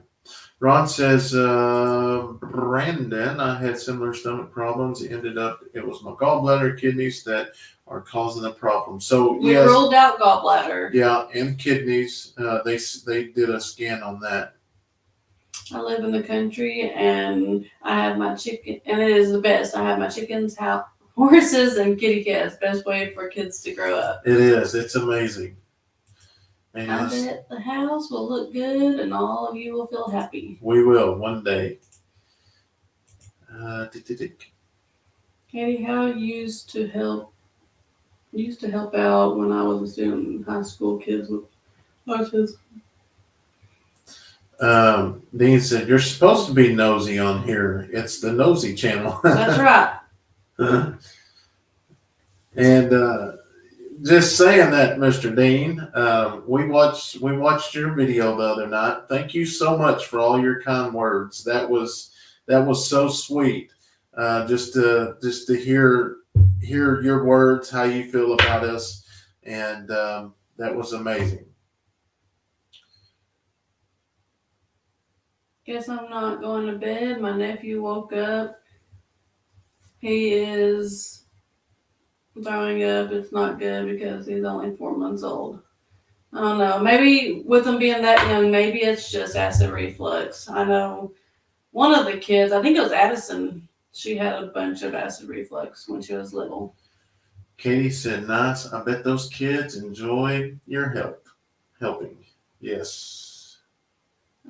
Ron says, Brandon, I had similar stomach problems. It was my gallbladder, kidneys that are causing the problem. So we ruled out gallbladder. Yeah, and kidneys. They did a scan on that. I live in the country, and I have my chicken, and it is the best. I have my chickens, horses, and kitty cats. Best way for kids to grow up. It is. It's amazing. And I bet the house will look good, and all of you will feel happy. We will one day. Katie, how used to help out when I was a student in high school, kids with autism. Dean said, you're supposed to be nosy on here. It's the nosy channel. That's right. And just saying that, Mr. Dean, we watched your video the other night. Thank you so much for all your kind words. That was so sweet. Just to hear your words, how you feel about us, and that was amazing. Guess I'm not going to bed. My nephew woke up. He is throwing up. It's not good because he's only 4 months old. I don't know. Maybe with him being that young, maybe it's just acid reflux. I know one of the kids, I think it was Addison, she had a bunch of acid reflux when she was little. Katie said, nice. I bet those kids enjoyed your helping. Yes.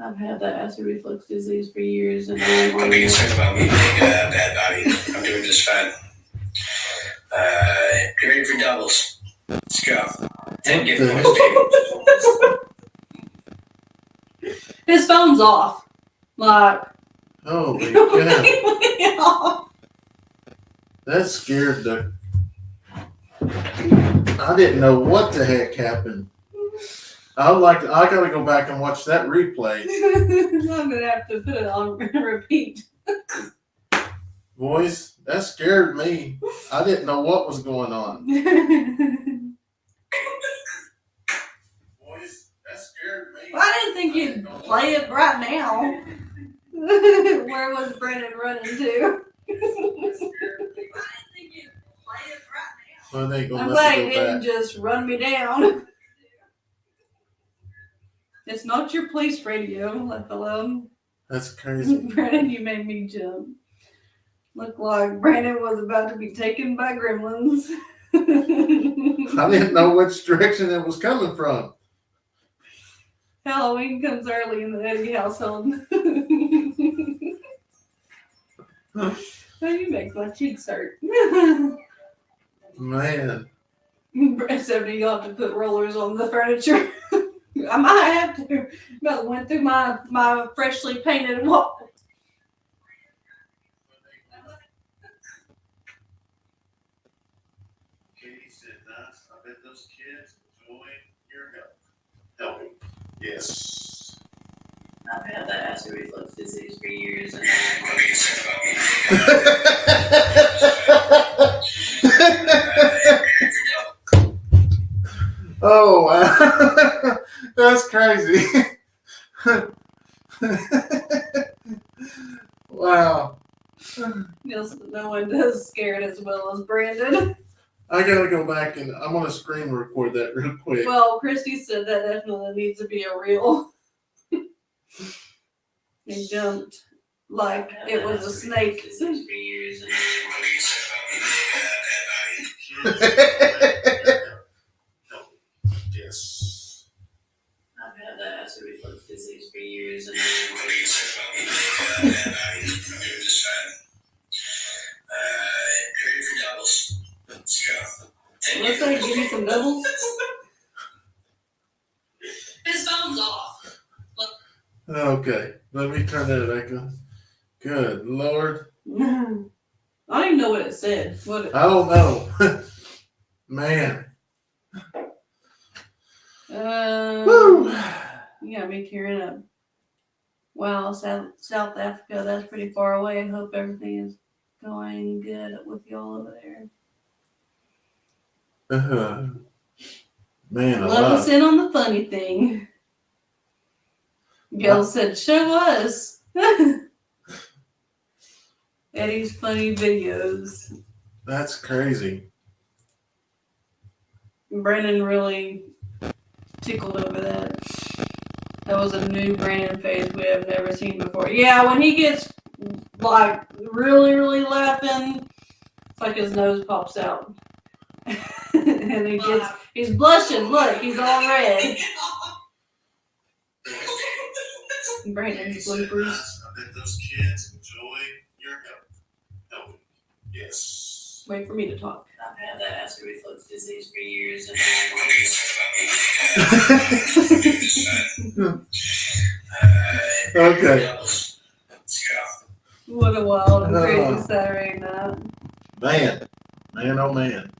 I've had that acid reflux disease for years. And Don't be concerned about me being a bad body. I'm doing just fine. Get ready for doubles. Let's go. 10 gift cards, baby. His phone's off. Like, holy cow. That scared the. I didn't know what the heck happened. I gotta go back and watch that replay. I'm gonna have to put it on repeat. Boys, that scared me. I didn't know what was going on. Boys, that scared me. I didn't think you'd play it right now. Where was Brandon running to? I didn't think you'd play it right now. Well, I'm glad you didn't just run me down. It's not your police radio, let alone. That's crazy. Brandon, you made me jump. Looked like Brandon was about to be taken by gremlins. I didn't know which direction it was coming from. Halloween comes early in the Eddy household. Oh, you make my cheeks hurt. Man. Except you'll have to put rollers on the furniture. I might have to. But went through my freshly painted wall. Katie said, "Nice. I bet those kids enjoy your helping." Yes. I've had that acid reflux disease for years. And Oh, wow. That's crazy. Wow. No one does scared as well as Brandon. I gotta go back and I'm gonna screen record that real quick. Well, Christy said that definitely needs to be a reel. He jumped like it was a snake. Yes. I've had that acid reflux disease for years. And let's say give me some doubles. His phone's off. Okay, let me turn that back on. Good Lord. I don't even know what it said. What? I don't know. Man. Woo. You got me tearing up. Wow, South Africa, that's pretty far away. I hope everything is going good with y'all over there. Man, Let us in on the funny thing. Gail said, show us. Eddy's funny videos. That's crazy. Brandon really tickled over that. That was a new Brandon face we have never seen before. Yeah, when he gets like really, really laughing, it's like his nose pops out. And he's blushing. Look, he's all red. Brandon's bloopers. I bet those kids enjoy your helping. Yes. Wait for me to talk. I've had that acid reflux disease for years. Okay. What a wild and crazy Saturday night. Man, oh man.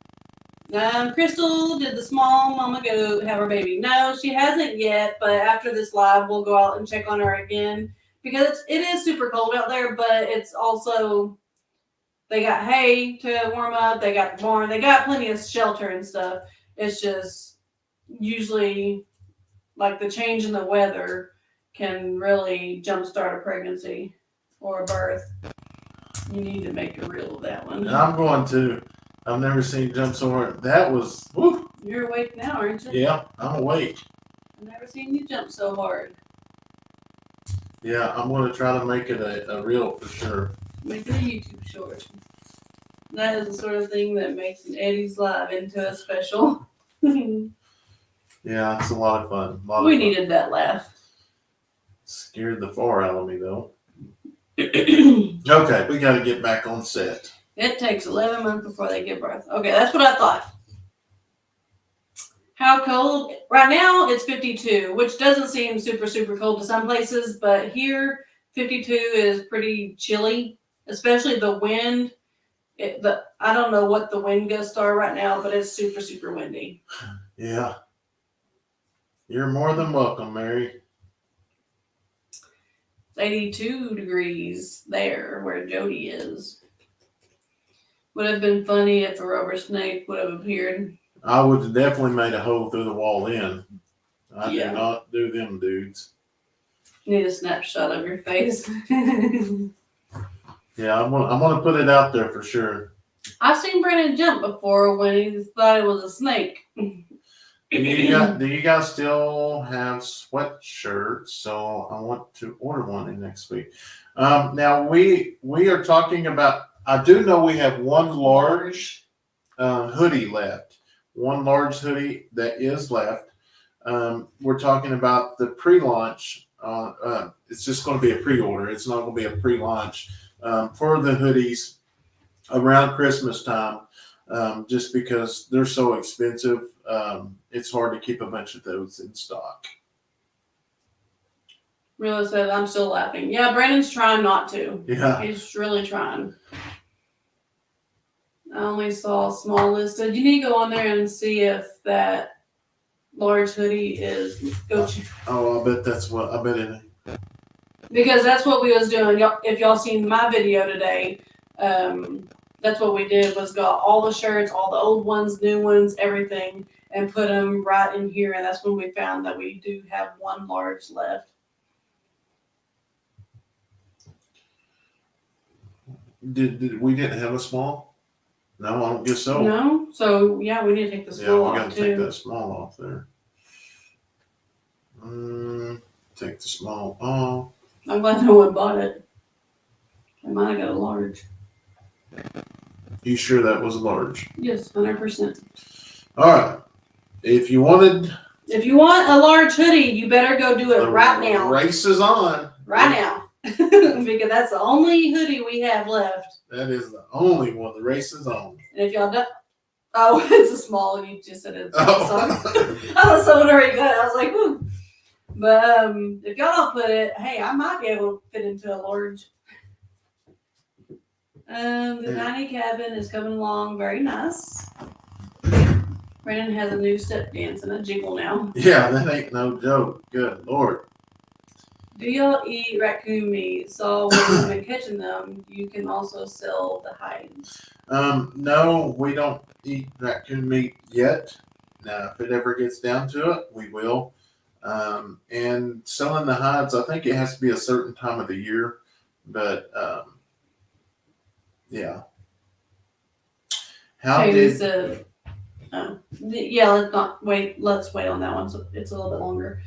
Crystal, did the small mama goat have her baby? No, she hasn't yet, but after this live, we'll go out and check on her again because it is super cold out there, but it's also, they got hay to warm up, they got the barn, they got plenty of shelter and stuff. It's just usually like the change in the weather can really jumpstart a pregnancy or a birth. You need to make a reel of that one. I'm going to. I've never seen jump so hard. That was, woo. You're awake now, aren't you? Yeah, I'm awake. I've never seen you jump so hard. Yeah, I'm going to try to make it a reel for sure. Make it a YouTube short. That is the sort of thing that makes an Eddy's Live into a special. Yeah, it's a lot of fun. We needed that laugh. Scared the far out of me, though. Okay, we got to get back on set. It takes 11 months before they give birth. Okay, that's what I thought. How cold? Right now, it's 52, which doesn't seem super, super cold to some places, but here, 52 is pretty chilly, especially the wind. I don't know what the wind gusts are right now, but it's super, super windy. Yeah. You're more than welcome, Mary. It's 82 degrees there where Jody is. Would have been funny if a rubber snake would have appeared. I would have definitely made a hole through the wall in. I Yeah. do not do them dudes. Need a snapshot of your face. Yeah, I'm gonna put it out there for sure. I've seen Brandon jump before when he thought it was a snake. Do you guys still have sweatshirts? So I want to order one in next week. Now we are talking about. I do know we have one large hoodie left. One large hoodie that is left. We're talking about the pre-launch. It's just going to be a pre-order. It's not going to be a pre-launch for the hoodies around Christmas time. Just because they're so expensive, it's hard to keep a bunch of those in stock. Real said, I'm still laughing. Yeah, Brandon's trying not to. Yeah. He's really trying. I only saw a small listed. You need to go on there and see if that large hoodie is Gucci. Oh, I bet that's what I bet it. Because that's what we was doing. If y'all seen my video today, that's what we did was got all the shirts, all the old ones, new ones, everything, and put them right in here. And that's when we found that we do have one large left. Did we didn't have a small? No, I don't guess so. No? So, yeah, we need to take the small Yeah, we off, got to too. take that small off there. Take the small off. I'm glad no one bought it. I might have got a large. You sure that was large? Yes, 100%. All right. If you wanted, If you want a large hoodie, you better go do it the right now. race is on. Right now. Because that's the only hoodie we have left. That is the only one. The race is on. And if y'all don't, oh, it's a small. You just said it's Oh. I thought someone already got it. I was like, whoo. But if y'all don't put it, hey, I might be able to fit into a large. The tiny cabin is coming along very nice. Brandon has a new step dance and a jiggle now. Yeah, that ain't no joke. Good Lord. Do y'all eat raccoon meat? So when you've been catching them, you can also sell the hides. No, we don't eat raccoon meat yet. Now, if it ever gets down to it, we will. And selling the hides, I think it has to be a certain time of the year. But yeah. How Katie did said, yeah, let's wait on that one. So it's a little bit longer.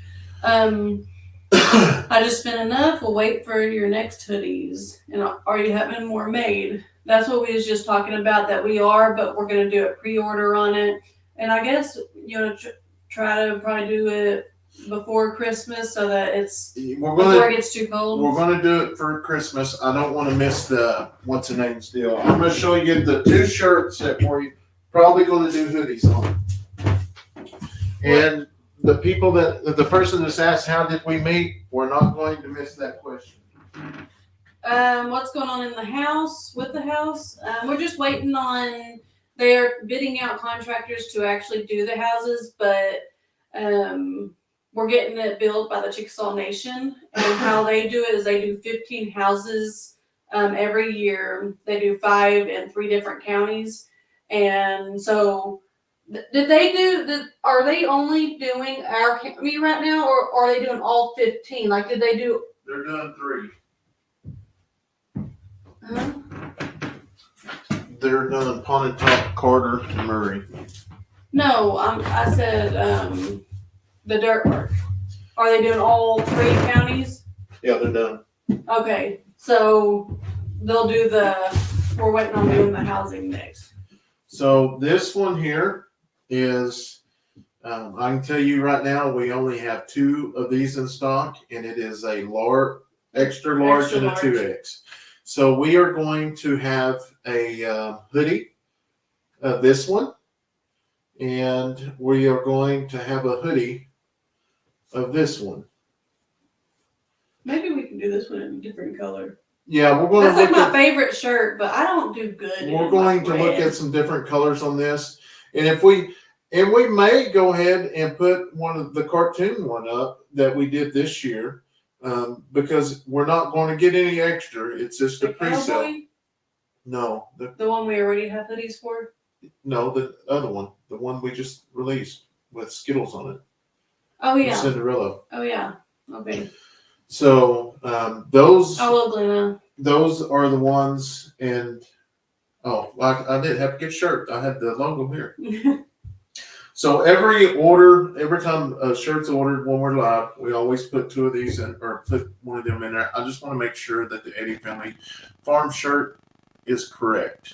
I just spent enough. We'll wait for your next hoodies. And are you having more made? That's what we was just talking about, that we are, but we're going to do a pre-order on it. And I guess, try to probably do it before Christmas so that before it gets too cold. We're going to do it for Christmas. I don't want to miss the what's the name's deal. I'm going to show you the two shirts that we're probably going to do hoodies on. And the person that's asked how did we meet, we're not going to miss that question. What's going on in the house with the house? We're just waiting on, they're bidding out contractors to actually do the houses, but we're getting it built by the Chickasaw Nation. And how they do it is they do 15 houses every year. They do 5 in 3 different counties. And so are they only doing our county right now, or are they doing all 15? Like, did they do? They're doing 3. Huh? They're doing Pontotoc, Carter, and Murray. No, I said the dirt work. Are they doing all 3 counties? Yeah, they're done. Okay, so they'll do we're waiting on doing the housing next. So this one here is, I can tell you right now, we only have 2 of these in stock, and it is a extra large and a 2X. So we are going to have a hoodie, this one, and we are going to have a hoodie of this one. Maybe we can do this one in a different color. Yeah, we're going to That's look like at. my favorite shirt, but I don't do good. We're going to look at some different colors on this, and we may go ahead and put one of the cartoon one up that we did this year, because we're not going to get any extra. It's just a pre-sale. Cowboy? No, The one we already have hoodies for? no, the other one, the one we just released with Skittles on it. Oh, yeah. Cinderella. Oh, yeah. Okay. So those Glenna. those are the ones, and I did have a good shirt. I had the logo here. So every time a shirt's ordered when we're live, we always put 2 of these in, or put one of them in there. I just want to make sure that the Eddy Family Farm shirt is correct.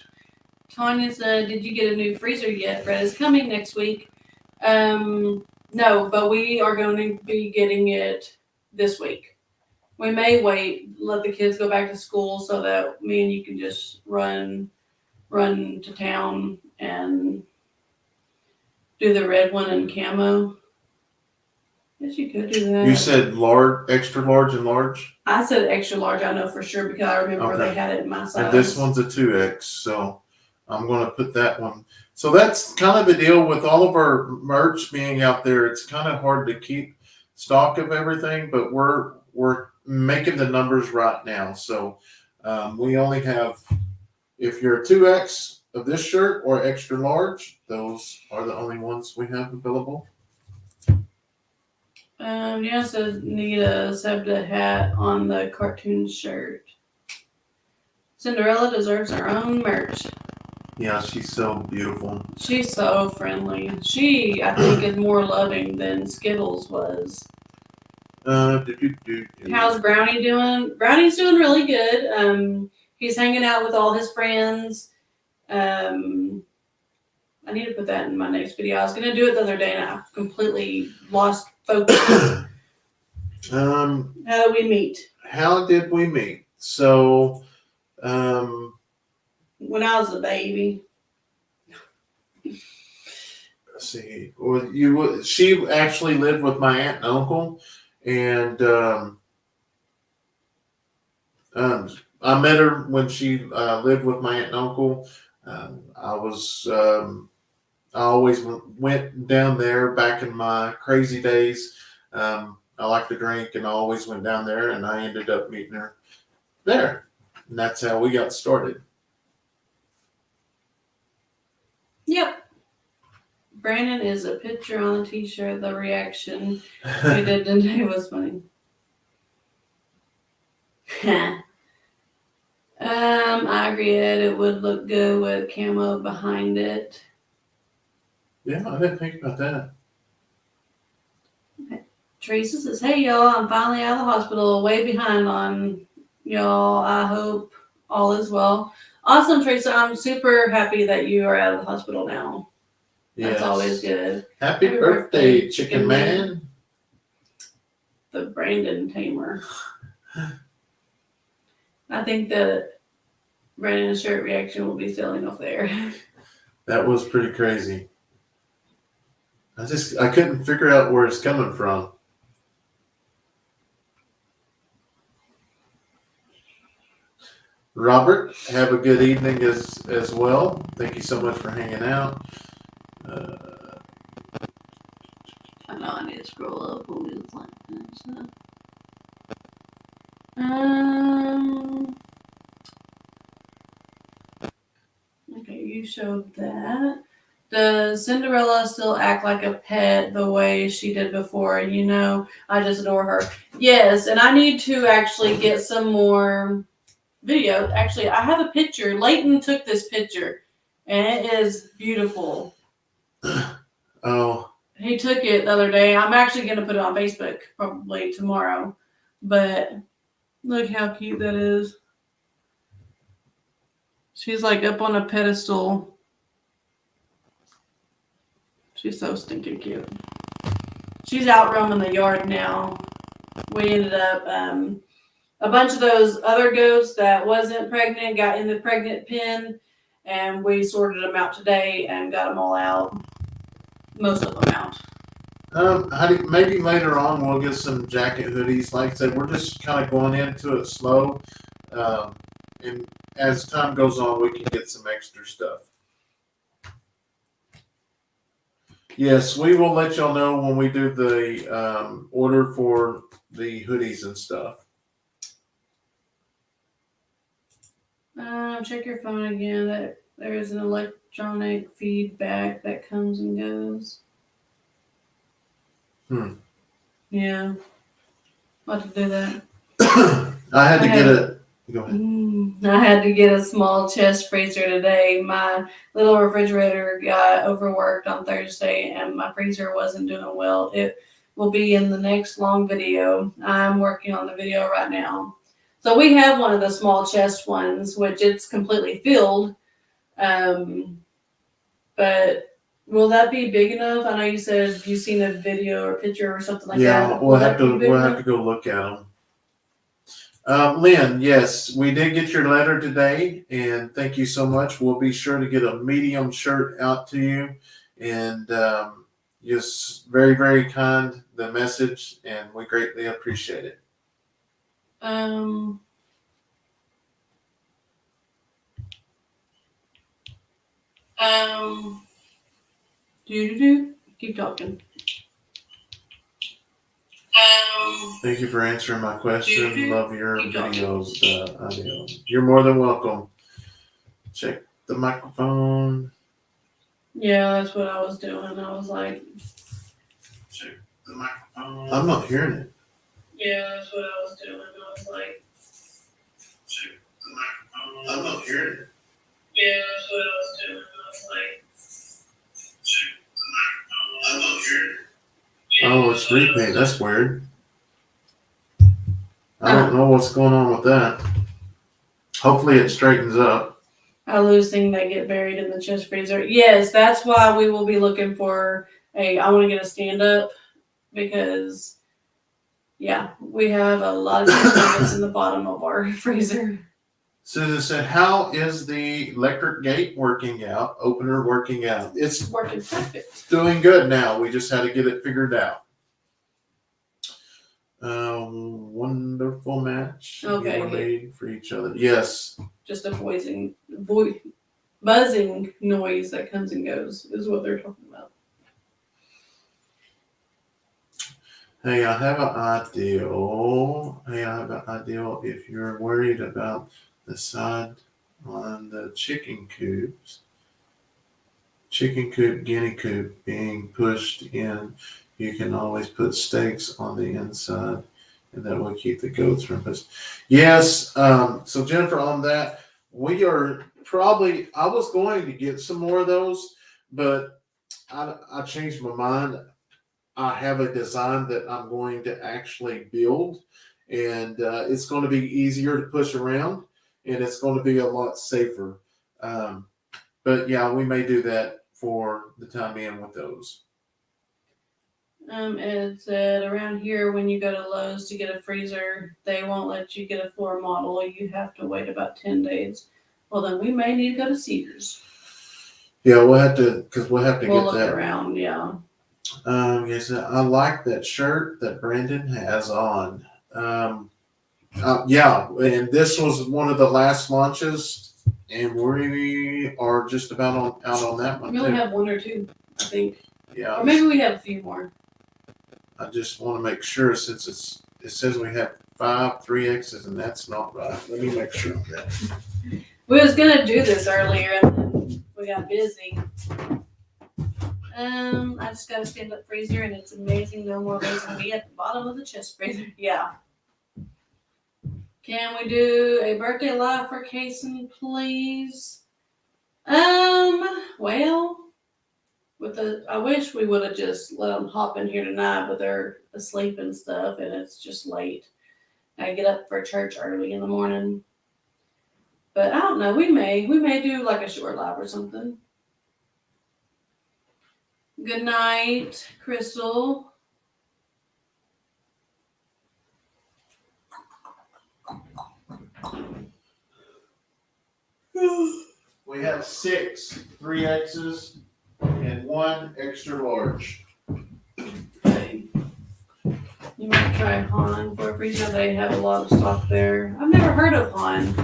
Tanya said, "Did you get a new freezer yet? Fred is coming next week." No, but we are going to be getting it this week. We may wait, let the kids go back to school so that me and you can just run to town and do the red one in camo. Yes, you could do that. You said large, extra large, and large? I said extra large, I know for sure, because I remember Okay. they had it in my size. And this one's a 2X, so I'm going to put that one. So that's kind of the deal with all of our merch being out there. It's kind of hard to keep stock of everything, but we're making the numbers right now. So we only have, if you're a 2X of this shirt or extra large, those are the only ones we have available. Yeah, says need a Sebda hat on the cartoon shirt. Cinderella deserves her own merch. Yeah, she's so beautiful. She's so friendly. She, I think, is more loving than Skittles was. How's Brownie doing? Brownie's doing really good. He's hanging out with all his friends. I need to put that in my next video. I was going to do it the other day and I completely lost focus. How did we meet? How did we meet? So, when I was a baby. let's see. Well, she actually lived with my aunt and uncle, and I met her when she lived with my aunt and uncle. I always went down there back in my crazy days. I like to drink, and I always went down there, and I ended up meeting her there. And that's how we got started. Yep. Brandon is a picture on the t-shirt. The reaction we did today was funny. I agree, Ed. It would look good with camo behind it. Yeah, I didn't think about that. Teresa says, "Hey y'all, I'm finally out of the hospital. Way behind on y'all. I hope all is well." Awesome, Teresa. I'm super happy that you are out of the hospital now. That's always good. Happy birthday, Chicken Man. The Brandon Tamer. I think that Brandon's shirt reaction will be selling off there. That was pretty crazy. I couldn't figure out where it's coming from. Robert, have a good evening as well. Thank you so much for hanging out. I know I need to scroll up when we was like that. Okay, you showed that. Does Cinderella still act like a pet the way she did before? You know, I just adore her. Yes, and I need to actually get some more video. Actually, I have a picture. Leighton took this picture, and it is beautiful. Oh. He took it the other day. I'm actually going to put it on Facebook probably tomorrow. But look how cute that is. She's like up on a pedestal. She's so stinking cute. She's out roaming the yard now. We ended up, a bunch of those other goats that wasn't pregnant got in the pregnant pen, and we sorted them out today and got them all out. Most of them out. Maybe later on we'll get some jacket hoodies. Like I said, we're just kind of going into it slow. And as time goes on, we can get some extra stuff. Yes, we will let y'all know when we do the order for the hoodies and stuff. Check your phone again. There is an electronic feedback that comes and goes. Yeah. I'll have to do that. I had to get Go ahead. I had to get a small chest freezer today. My little refrigerator got overworked on Thursday and my freezer wasn't doing well. It will be in the next long video. I'm working on the video right now. So we have one of the small chest ones, which it's completely filled. But will that be big enough? I know you said you've seen a video or picture or something like Yeah, that. we'll have to go look at them. Lynn, yes, we did get your letter today, and thank you so much. We'll be sure to get a medium shirt out to you, and just very, very kind the message, and we greatly appreciate it. Keep talking. Thank you for answering my question. Love your videos, Adele. You're more than welcome. Check the microphone. Yeah, that's what I was doing. I was like, Check the microphone. I'm not hearing it. yeah, that's what I was doing. I was like, Check the microphone. I'm not hearing it. yeah, that's what I was doing. I was like, check the microphone. I'm not hearing it. Oh, it's repeat. That's weird. I don't know what's going on with that. Hopefully it straightens up. I lose things that get buried in the chest freezer. Yes, that's why we will be looking for I want to get a stand up because, yeah, we have a lot of nuggets in the bottom of our freezer. Susan said, how is the electric gate working out, opener working out? It's working perfect. Doing good now. We just had to get it figured out. Wonderful match. Okay. You were made for each other. Yes. Just a buzzing noise that comes and goes is what they're talking about. Hey, I have an ideal. If you're worried about the side on the chicken coop, guinea coop being pushed in, you can always put stakes on the inside, and that will keep the goats from us. Yes. So Jennifer, on that, we are probably. I was going to get some more of those, but I changed my mind. I have a design that I'm going to actually build, and it's going to be easier to push around, and it's going to be a lot safer. But yeah, we may do that for the time being with those. It said around here when you go to Lowe's to get a freezer, they won't let you get a floor model. You have to wait about 10 days. Well, then we may need to go to Sears. Yeah, we'll have to get look that around. Yeah. Yes, I like that shirt that Brandon has on. Yeah, and this was one of the last launches, and we are just about out on that one. We only have one or two, I think. Yeah. Or maybe we have a few more. I just want to make sure since it says we have 5 3X's, and that's not right. Let me make sure of that. We was gonna do this earlier, and then we got busy. I just got a stand-up freezer, and it's amazing. No more losing me at the bottom of the chest freezer. Yeah. Can we do a birthday live for Kayson, please? Well, I wish we would have just let them hop in here tonight, but they're asleep and stuff, and it's just late. I get up for church early in the morning. But I don't know. We may do like a short live or something. Good night, Crystal. We have 6 3X's and 1 extra large. Okay. You might try Han for a freezer. They have a lot of stock there. I've never heard of Han.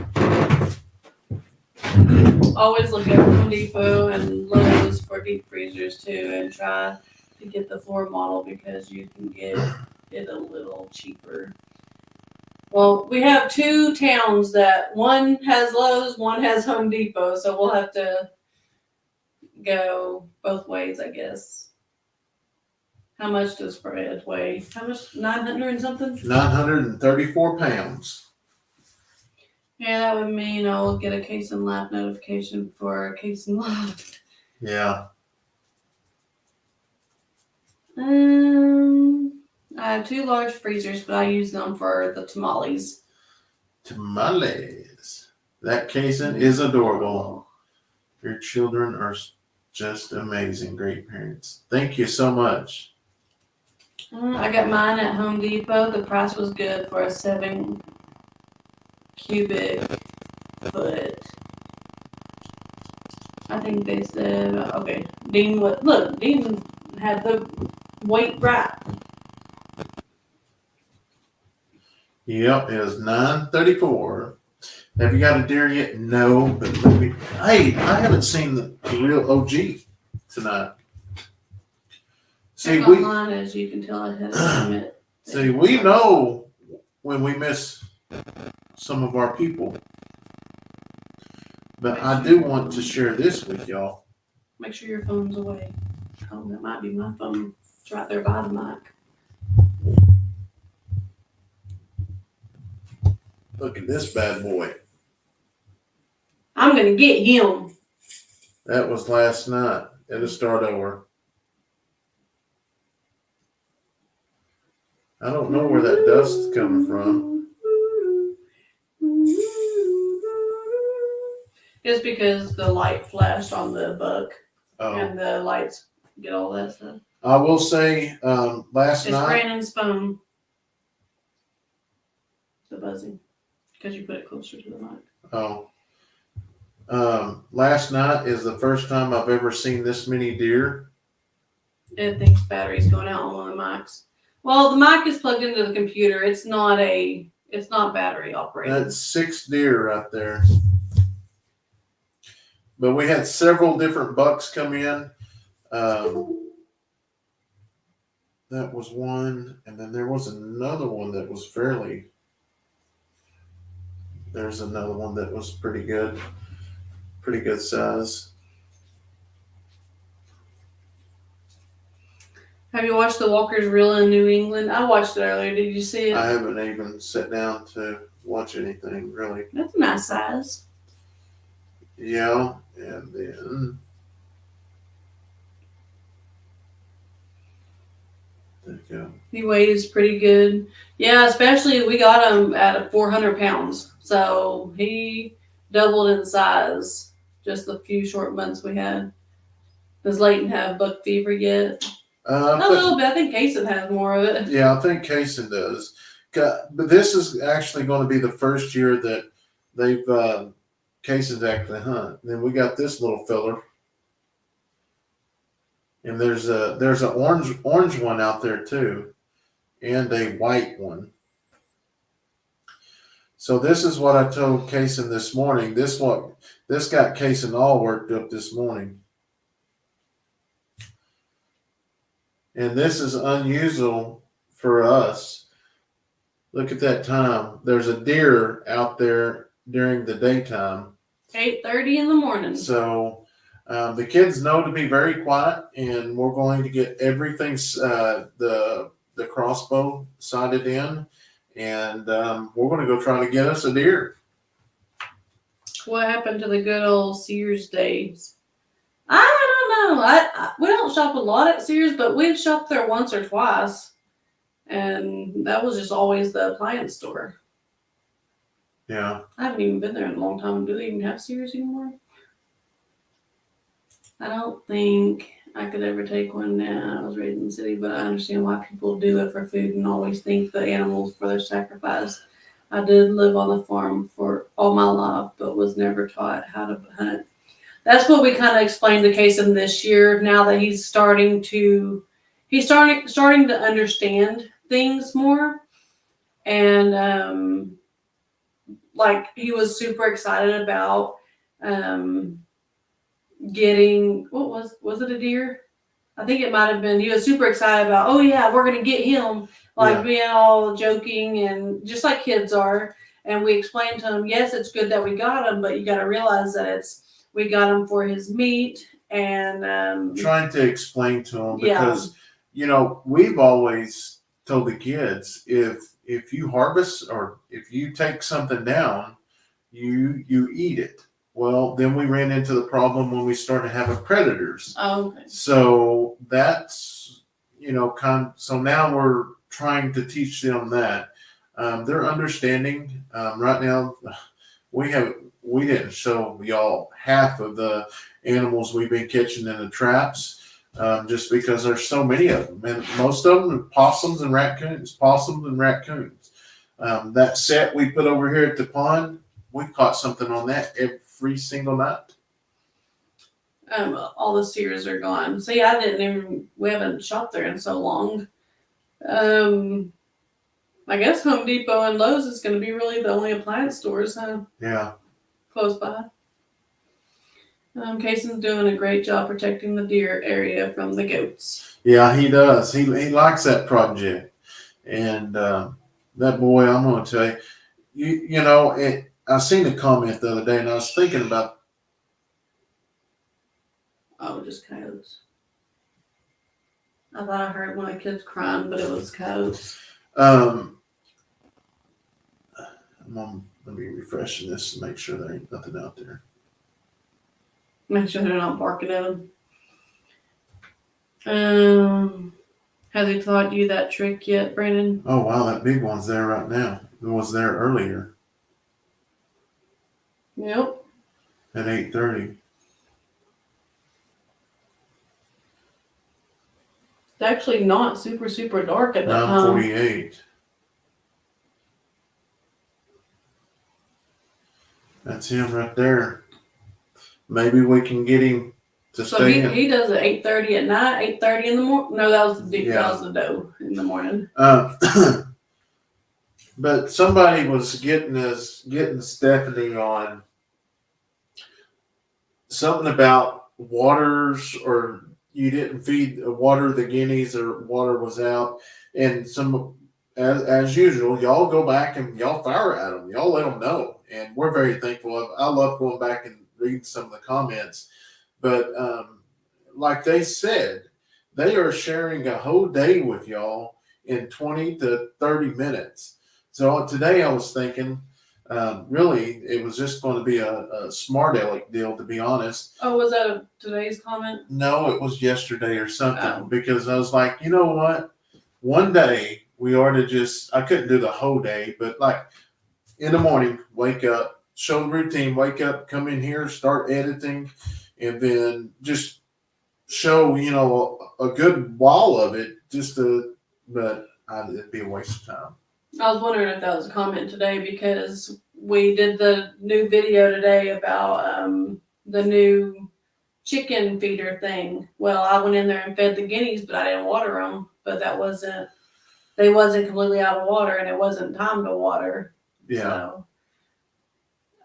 Always look at Home Depot and Lowe's for deep freezers too, and try to get the floor model because you can get it a little cheaper. Well, we have 2 towns that one has Lowe's, one has Home Depot, so we'll have to go both ways, I guess. How much does Fred weigh? How much? 900 and something? 934 pounds. Yeah, that would mean I'll get a Kayson Lab notification for a Kayson Lab. Yeah. I have 2 large freezers, but I use them for the tamales. Tamales. That Kayson is adorable. Your children are just amazing. Great parents. Thank you so much. I got mine at Home Depot. The price was good for a 7 cubic foot. I think they said, okay, Dean had the weight right. Yep, it is 9:34. Have you got a deer yet? No, but maybe. Hey, I haven't seen the real OG tonight. See, Check online, as you can tell ahead of time. See, we know when we miss some of our people. But I do want to share this with y'all. Make sure your phone's away. Oh, that might be my phone. It's right there by the mic. Look at this bad boy. I'm going to get him. That was last night. It'll start over. I don't know where that dust's coming from. Just because the light flashed on the buck Oh. and the lights get all that stuff. I will say, last It's night. Brandon's phone. The buzzing. Because you put it closer to the mic. Oh. Last night is the first time I've ever seen this many deer. It thinks battery's going out on one of the mics. Well, the mic is plugged into the computer. It's not battery operated. That's 6 deer right there. But we had several different bucks come in. That was one, and then there was another one that was there's another one that was pretty good size. Have you watched the Walker's Reel in New England? I watched it earlier. Did you see it? I haven't even sat down to watch anything really. That's a nice size. Yeah, and then there you go. He weighs pretty good. Yeah, especially we got him at 400 pounds. So he doubled in size just the few short months we had. Does Leighton have buck fever yet? A little bit. I think Kayson has more of it. Yeah, I think Kayson does. But this is actually going to be the first year that they've Kayson's actually hunt. And then we got this little fella. And there's an orange one out there too, and a white one. So this is what I told Kayson this morning. This got Kayson all worked up this morning. And this is unusual for us. Look at that time. There's a deer out there during the daytime. 8:30 in the morning. So the kids know to be very quiet, and we're going to get everything, the crossbow sighted in, and we're going to go try to get us a deer. What happened to the good old Sears days? I don't know. We don't shop a lot at Sears, but we've shopped there once or twice, and that was just always the appliance store. Yeah. I haven't even been there in a long time. Do they even have Sears anymore? I don't think I could ever take one now. I was raised in the city, but I understand why people do it for food and always think the animals for their sacrifice. I did live on the farm for all my life, but was never taught how to hunt. That's what we kind of explained to Kayson this year. Now that he's starting to understand things more, and like he was super excited about getting, what was it, a deer? I think it might have been. He was super excited about, oh yeah, we're gonna get him, like being all joking and just like kids are. And we explained to him, yes, it's good that we got him, but you got to realize that we got him for his meat. And trying to explain to him, because we've always told the kids, if you harvest or if you take something down, you eat it. Well, then we ran into the problem when we started having predators. Oh, okay. So that's, so now we're trying to teach them that. They're understanding. Right now, we didn't show y'all half of the animals we've been catching in the traps, just because there's so many of them. And most of them are possums and raccoons. That set we put over here at the pond, we caught something on that every single night. All the steers are gone. See, we haven't shot there in so long. I guess Home Depot and Lowe's is going to be really the only appliance stores, huh? Yeah. Close by. Kayson's doing a great job protecting the deer area from the goats. Yeah, he does. He likes that project. And that boy, I'm going to tell you, I seen a comment the other day, and I was thinking about. Oh, just coyotes. I thought I heard one of the kids crying, but it was coyotes. Let me refresh this and make sure there ain't nothing out there. Make sure they're not barking at them. Has he taught you that trick yet, Brandon? Oh, wow, that big one's there right now. It was there earlier Yep. at 8:30. It's actually not super, super dark at that time. 9:48. That's him right there. Maybe we can get him to So stay in. he does it 8:30 at night, 8:30 in the morning. No, that was Yeah. that was the doe in the morning. But somebody was getting Stephanie on something about waters, or you didn't water the guineas, or water was out, and as usual, y'all go back and y'all fire at them. Y'all let them know, and we're very thankful. I love going back and reading some of the comments, but like they said, they are sharing a whole day with y'all in 20 to 30 minutes. So today I was thinking, really, it was just going to be a smart aleck deal, to be honest. Oh, was that today's comment? No, it was yesterday or something, Oh. because I was like, you know what? One day we ought to I couldn't do the whole day, but like in the morning, wake up, show the routine, wake up, come in here, start editing, and then just show, a good while of it, but it'd be a waste of time. I was wondering if that was a comment today, because we did the new video today about the new chicken feeder thing. Well, I went in there and fed the guineas, but I didn't water them. But they wasn't completely out of water, and it wasn't time to water. Yeah.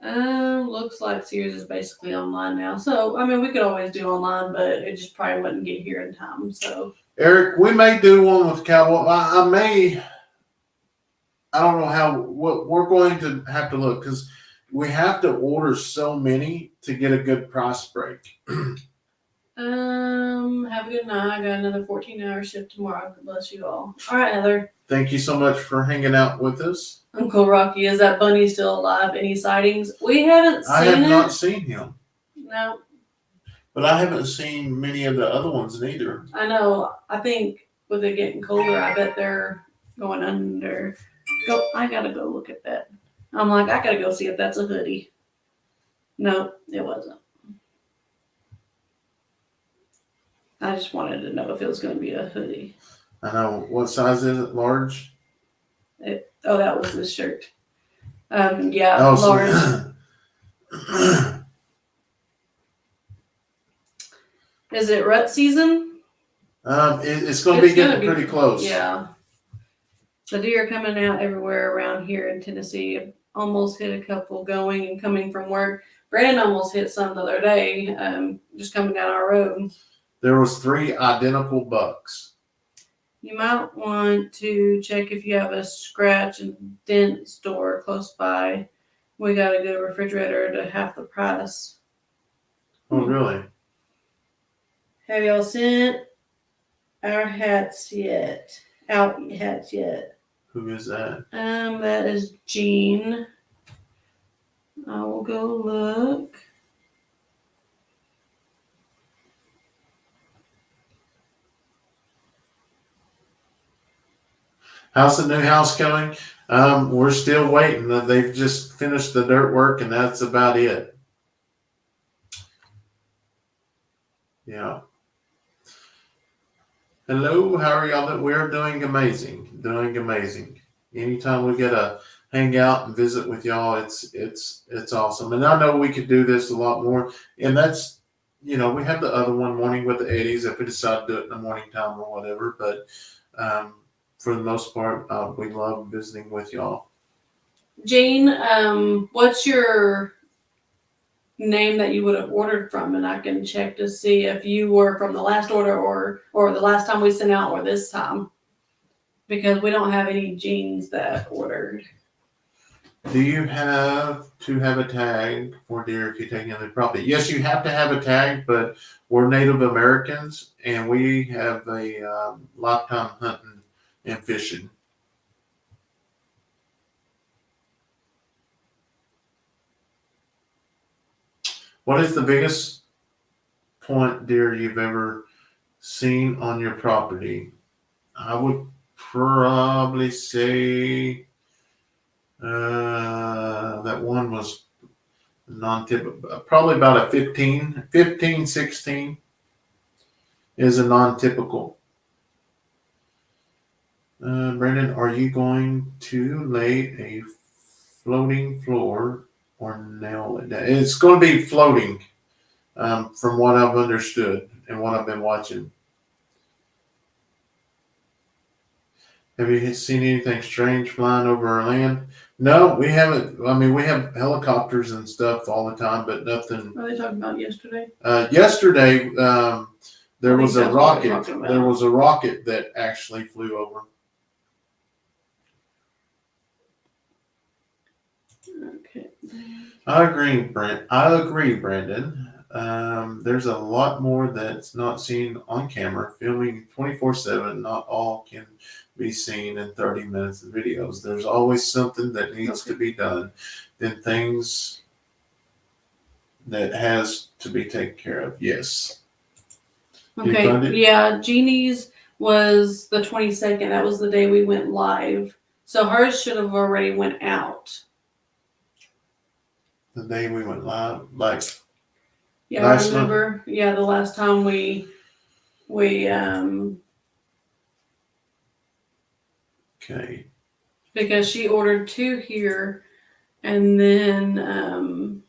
So, looks like Sears is basically online now. So, I mean, we could always do online, but it just probably wouldn't get here in time. So, Eric, we may do one with cowboy. I don't know what we're going to have to look, because we have to order so many to get a good price break. have a good night. I got another 14-hour shift tomorrow. God bless you all. All right, Heather. Thank you so much for hanging out with us. Uncle Rocky, is that bunny still alive? Any sightings? We haven't seen I have it. not seen him, No, but I haven't seen many of the other ones neither. I know. I think with it getting colder, I bet they're going under. I gotta go look at that. I'm like, I gotta go see if that's a hoodie. No, it wasn't. I just wanted to know if it was going to be a hoodie. I know. What size is it? Large? That was this shirt. Yeah, Oh, large. Is it rut season? It's going to be getting pretty close. Yeah. The deer coming out everywhere around here in Tennessee. Almost hit a couple going and coming from work. Brandon almost hit some the other day, just coming down our road. There was 3 identical bucks. You might want to check if you have a scratch and dent store close by. We got a good refrigerator to half the price. Oh, really? Have y'all sent our hats yet? Hats yet? Who is that? That is Jean. I will go look. How's the new house coming? We're still waiting. They've just finished the dirt work, and that's about it. Yeah. Hello, how are y'all? We're doing amazing. Doing amazing. Anytime we get to hang out and visit with y'all, it's awesome. And I know we could do this a lot more. And that's, we have the other one morning with the Eddies if we decide to do it in the morning time or whatever. But for the most part, we love visiting with y'all. Jane, what's your name that you would have ordered from, and I can check to see if you were from the last order or the last time we sent out or this time, because we don't have any jeans that ordered. Do you have to have a tag for deer if you take in the property? Yes, you have to have a tag, but we're Native Americans and we have a lifetime hunting and fishing. What is the biggest point deer you've ever seen on your property? I would probably say that one was non-typical, probably about a 15, 16 is a non-typical. Brandon, are you going to lay a floating floor or nail it down? It's going to be floating, from what I've understood and what I've been watching. Have you seen anything strange flying over our land? No, we haven't. I mean, we have helicopters and stuff all the time, but nothing. What are they talking about yesterday? Yesterday, there was a that's what we're rocket. talking about. There was a rocket that actually flew over. Okay. I agree, Brandon. There's a lot more that's not seen on camera. Filming 24/7, not all can be seen in 30 minutes of videos. There's always something that needs to be done. Then things that has to be taken care of. Yes. You found Okay. it? Yeah, Jeannie's was the 22nd. That was the day we went live. So hers should have already went out. The day we went live, like Yeah, last remember? Yeah, the last time we okay. because she ordered 2 here, and then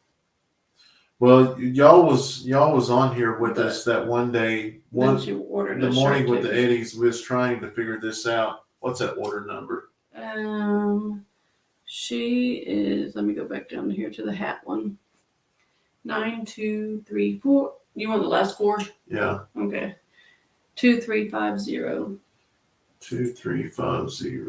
Well, y'all was on here with us that one day. then she ordered The a morning shirt with too. the Eddies, we was trying to figure this out. What's that order number? She is. Let me go back down here to the hat one. 9234. You want the last 4? Yeah. Okay. 2350. 2350.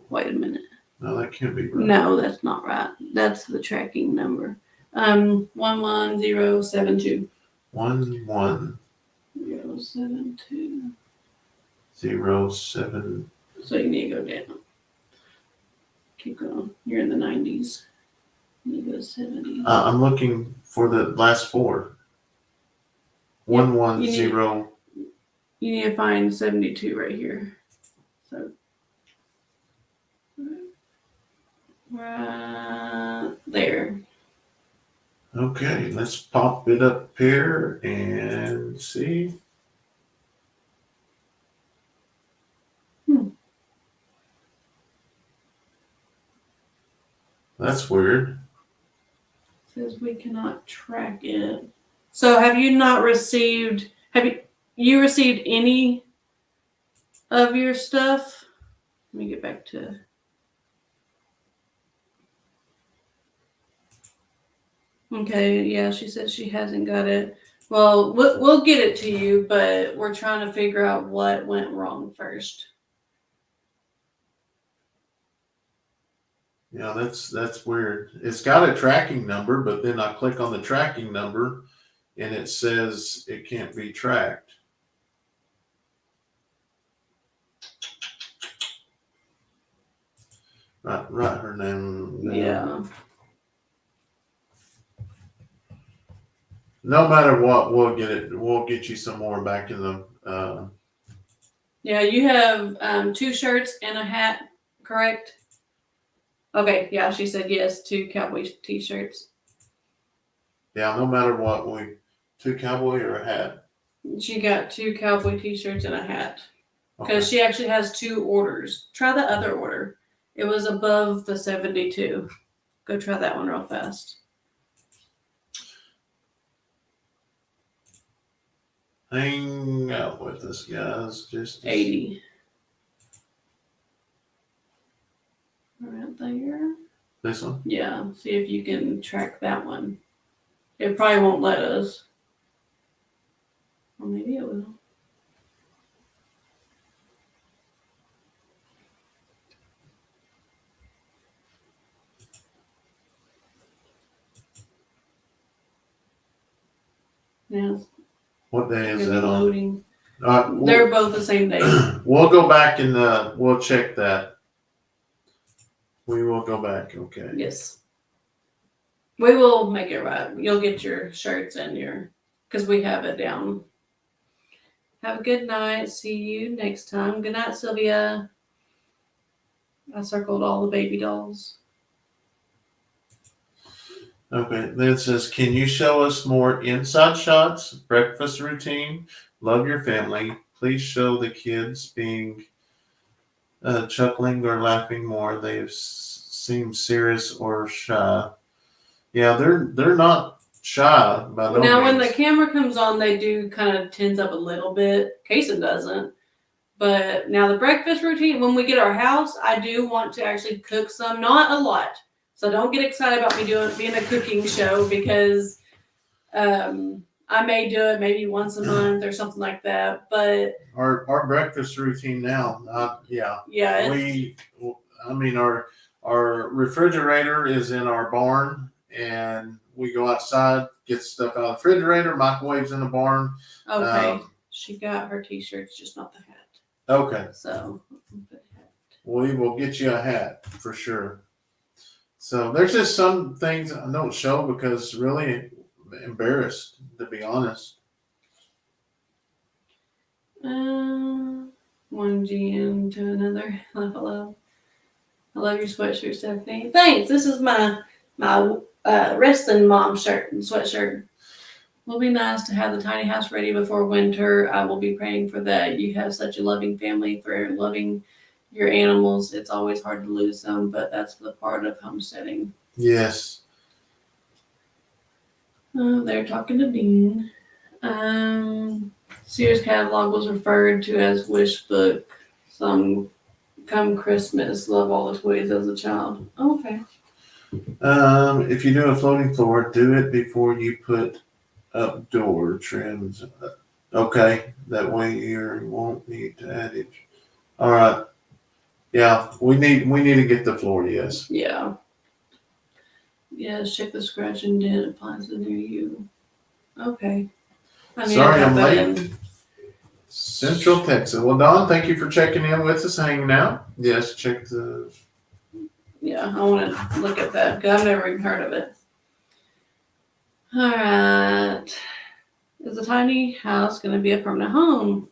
Wait a minute. No, that can't be right. No, that's not right. That's the tracking number. 11072. 11072. 072. So you need to go down. Keep going. You're in the 90s. You go to 70. I'm looking for the last 4. 110. You need to find 72 right here. So right there. Okay, let's pop it up here and see. That's weird. Says we cannot track it. So have you not received? Have you received any of your stuff? Let me get back to. Okay, yeah, she said she hasn't got it. Well, we'll get it to you, but we're trying to figure out what went wrong first. Yeah, that's weird. It's got a tracking number, but then I click on the tracking number and it says it can't be tracked. Right, her name. Yeah. No matter what, we'll get it. We'll get you some more back in the. Yeah, you have 2 shirts and a hat, correct? Okay, yeah, she said yes, 2 cowboy t-shirts. Yeah, no matter what, 2 cowboy or a hat. She got 2 cowboy t-shirts and a hat. Okay. Because she actually has 2 orders. Try the other order. It was above the 72. Go try that one real fast. Hang out with us, guys. Just 80. Right there. This one. Yeah, see if you can track that one. It probably won't let us. Or maybe it will. Yeah, What day is it's that on? loading. We'll, They're both the same day. we'll go back and we'll check that. We will go back. Okay. Yes. We will make it right. You'll get your shirts and because we have it down. Have a good night. See you next time. Good night, Sylvia. I circled all the baby dolls. Okay. Then it says, can you show us more inside shots, breakfast routine? Love your family. Please show the kids being chuckling or laughing more. They seem serious or shy. Yeah, they're not shy by no Now, when means. the camera comes on, they do kind of tense up a little bit. Kayson doesn't. But now the breakfast routine, when we get our house, I do want to actually cook some, not a lot. So don't get excited about me being a cooking show because I may do it maybe once a month or something like that. But Our breakfast routine now, yeah. Our refrigerator is in our barn, and we go outside, get stuff out of the refrigerator, microwaves in the barn. okay, she got her t-shirts, just not the hat. Okay. So We will get you a hat for sure. So there's just some things I don't show because really embarrassed, to be honest. One GM to another. Laugh out loud. I love your sweatshirt, Stephanie. Thanks. This is my resting mom shirt and sweatshirt. Will be nice to have the tiny house ready before winter. I will be praying for that. You have such a loving family for loving your animals. It's always hard to lose them, but that's the part of homesteading. Yes. They're talking to Dean. Sears catalog was referred to as wish book. Some come Christmas. Love all the toys as a child. Okay. If you do a floating floor, do it before you put up door trims. Okay, that way you won't need to add it. All right. Yeah, we need to get the floor. Yes. Yeah. Yes, check the scratch and dent appliances near you. Okay. Sorry, I'm late. Central Texas. Well, Don, thank you for checking in with us, hanging out. Yes, check the. Yeah, I want to look at that because I've never even heard of it. All right. Is a tiny house going to be a permanent home?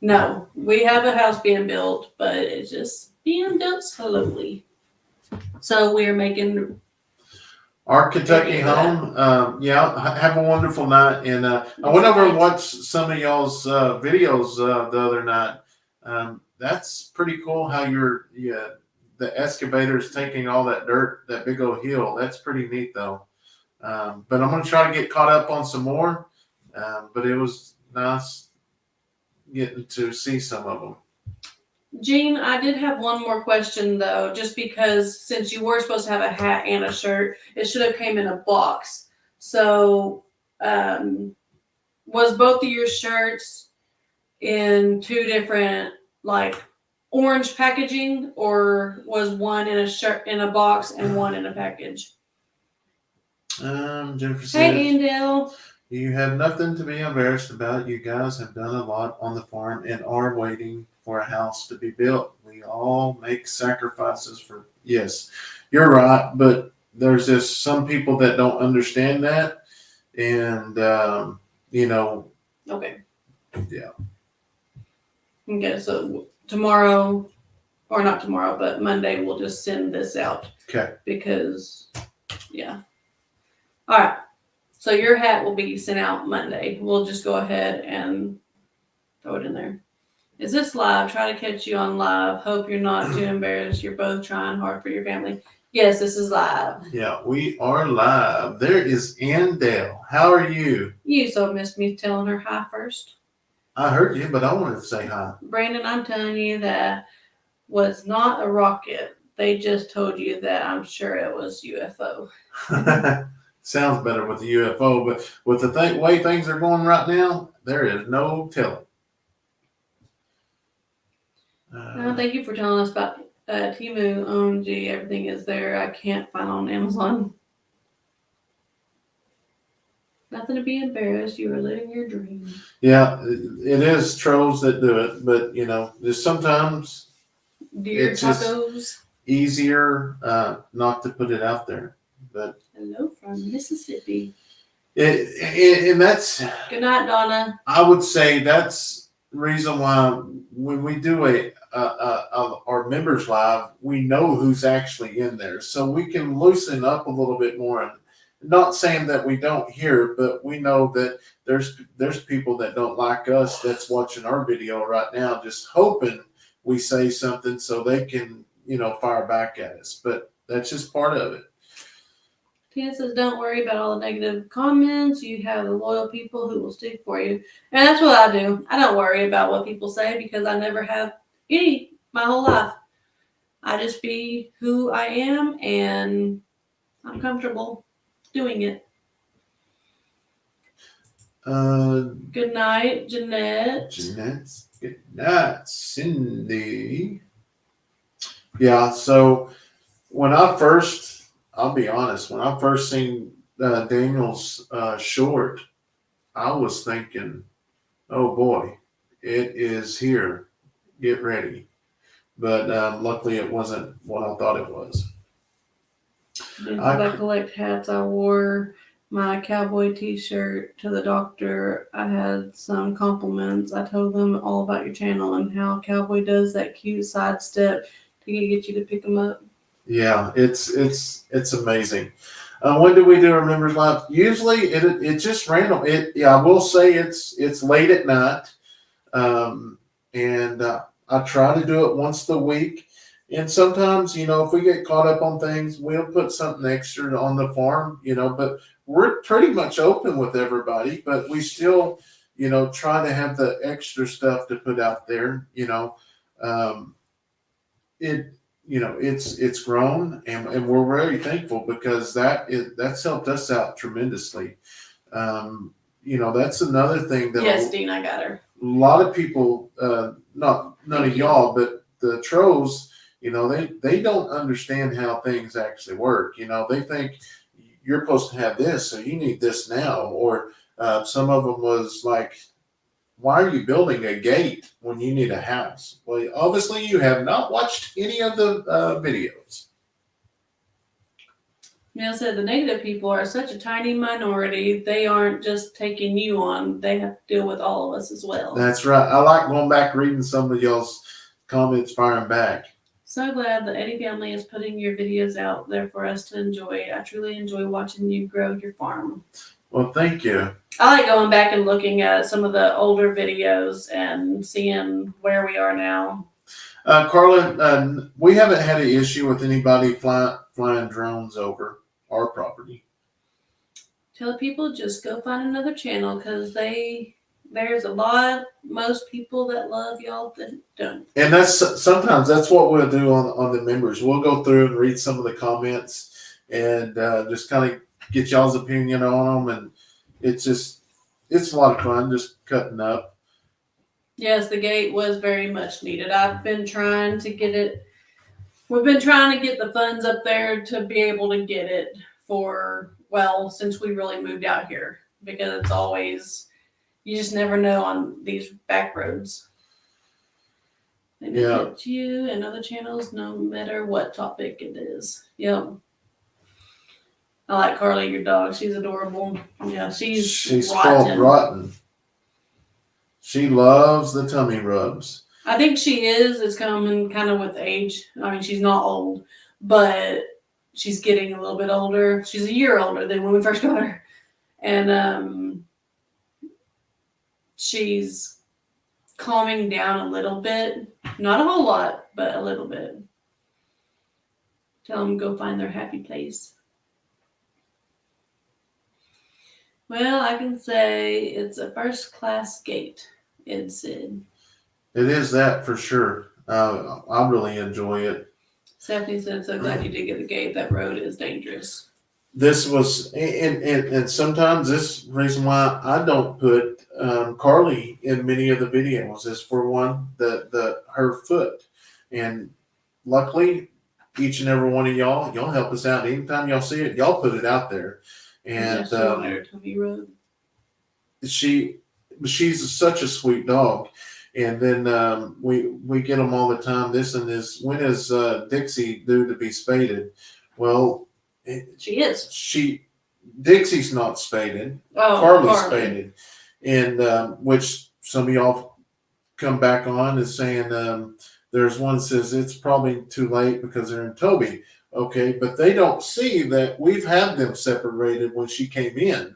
No, we have a house being built, but it's just being built slowly. So we're making Our Kentucky home. Have a wonderful night. And I went over and watched some of y'all's videos the other night. That's pretty cool how the excavator is taking all that dirt, that big old hill. That's pretty neat, though. But I'm going to try to get caught up on some more. But it was nice getting to see some of them. Jean, I did have one more question though, just because since you were supposed to have a hat and a shirt, it should have came in a box. So, was both of your shirts in 2 different like orange packaging, or was one in a shirt in a box and one in a package? Jennifer says, Hey, Andale. You have nothing to be embarrassed about. You guys have done a lot on the farm and are waiting for a house to be built. We all make sacrifices for. Yes, you're right, but there's just some people that don't understand that, and you know, Okay. yeah. Okay, so tomorrow, or not tomorrow, but Monday, we'll just send this out. Okay. Because, yeah. All right. So your hat will be sent out Monday. We'll just go ahead and throw it in there. Is this live? Try to catch you on live. Hope you're not too embarrassed. You're both trying hard for your family. Yes, this is live. Yeah, we are live. There is Andale. How are you? You so missed me telling her hi first. I heard you, but I wanted to say hi. Brandon, I'm telling you that was not a rocket. They just told you that I'm sure it was UFO. Sounds better with the UFO, but with the way things are going right now, there is no telling. Thank you for telling us about Temu. OMG, everything is there. I can't find on Amazon. Nothing to be embarrassed. You are living your dream. Yeah, it is trolls that do it, but there's sometimes Deer it's just tacos. easier not to put it out there. But Hello from Mississippi. and that's Good night, Donna. I would say that's the reason why when we do our members live, we know who's actually in there, so we can loosen up a little bit more. And not saying that we don't hear, but we know that there's people that don't like us that's watching our video right now, just hoping we say something so they can fire back at us. But that's just part of it. Tina says, don't worry about all the negative comments. You have the loyal people who will stick for you. And that's what I do. I don't worry about what people say because I never have any my whole life. I just be who I am and I'm comfortable doing it. Good night, Jeanette. Good night, Cindy. Yeah, so I'll be honest, when I first seen Daniel's short, I was thinking, oh boy, it is here. Get ready. But luckily it wasn't what I thought it was. I collect hats. I wore my cowboy t-shirt to the doctor. I had some compliments. I told them all about your channel and how Cowboy does that cute sidestep to get you to pick them up. Yeah, it's amazing. When do we do our members live? Usually it's just random. I will say it's late at night, and I try to do it once a week. And sometimes, if we get caught up on things, we'll put something extra on the farm, but we're pretty much open with everybody, but we still, try to have the extra stuff to put out there, it's grown and we're very thankful because that's helped us out tremendously. That's another thing that yes, Dean, I got her. A lot of people, none of y'all, but the trolls, they don't understand how things actually work. They think you're supposed to have this, so you need this now. Or some of them was like, why are you building a gate when you need a house? Well, obviously you have not watched any of the videos. Neil said the negative people are such a tiny minority. They aren't just taking you on. They have to deal with all of us as well. That's right. I like going back reading some of y'all's comments, firing back. So glad the Eddy family is putting your videos out there for us to enjoy. I truly enjoy watching you grow your farm. Well, thank you. I like going back and looking at some of the older videos and seeing where we are now. Carla, we haven't had an issue with anybody flying drones over our property. Tell people just go find another channel because there's most people that love y'all that don't. And sometimes that's what we'll do on the members. We'll go through and read some of the comments and just kind of get y'all's opinion on them. And it's a lot of fun just cutting up. Yes, the gate was very much needed. I've been trying to get it. We've been trying to get the funds up there to be able to get it since we really moved out here, because it's always, you just never know on these back roads. They may get you and other channels no matter what topic it is. Yep. I like Carly, your dog. She's adorable. Yeah, she's spoiled rotten. She loves the tummy rubs. I think she is. It's coming kind of with age. I mean, she's not old, but she's getting a little bit older. She's a year older than when we first got her. And she's calming down a little bit. Not a whole lot, but a little bit. Tell them to go find their happy place. Well, I can say it's a first-class gate, Ed said. It is that for sure. I really enjoy it. Stephanie said, so glad you did get the gate. That road is dangerous. This was, and sometimes this reason why I don't put Carly in many of the videos is for one, her foot. And luckily, each and every one of y'all help us out. Anytime y'all see it, y'all put it out there. And she's such a sweet dog. And then we get them all the time. When is Dixie due to be spaded? Well, she is. Dixie's not spaded. Oh, Carly's spaded. And which some of y'all come back on is saying there's one that says it's probably too late because they're in Toby. Okay, but they don't see that we've had them separated when she came in.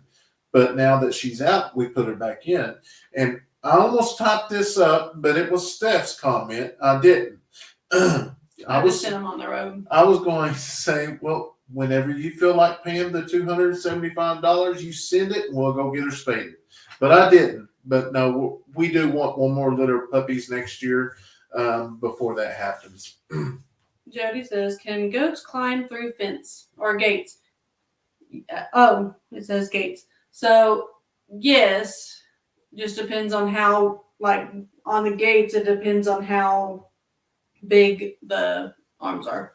But now that she's out, we put her back in. And I almost typed this up, but it was Steph's comment. I didn't. I just sent them on the road. I was going to say, well, whenever you feel like paying the $275, you send it and we'll go get her spaded. But I didn't. But no, we do want one more litter of puppies next year before that happens. Jody says, can goats climb through fence or gates? Oh, it says gates. So, yes, just depends on how, like, on the gates, it depends on how big the arms are.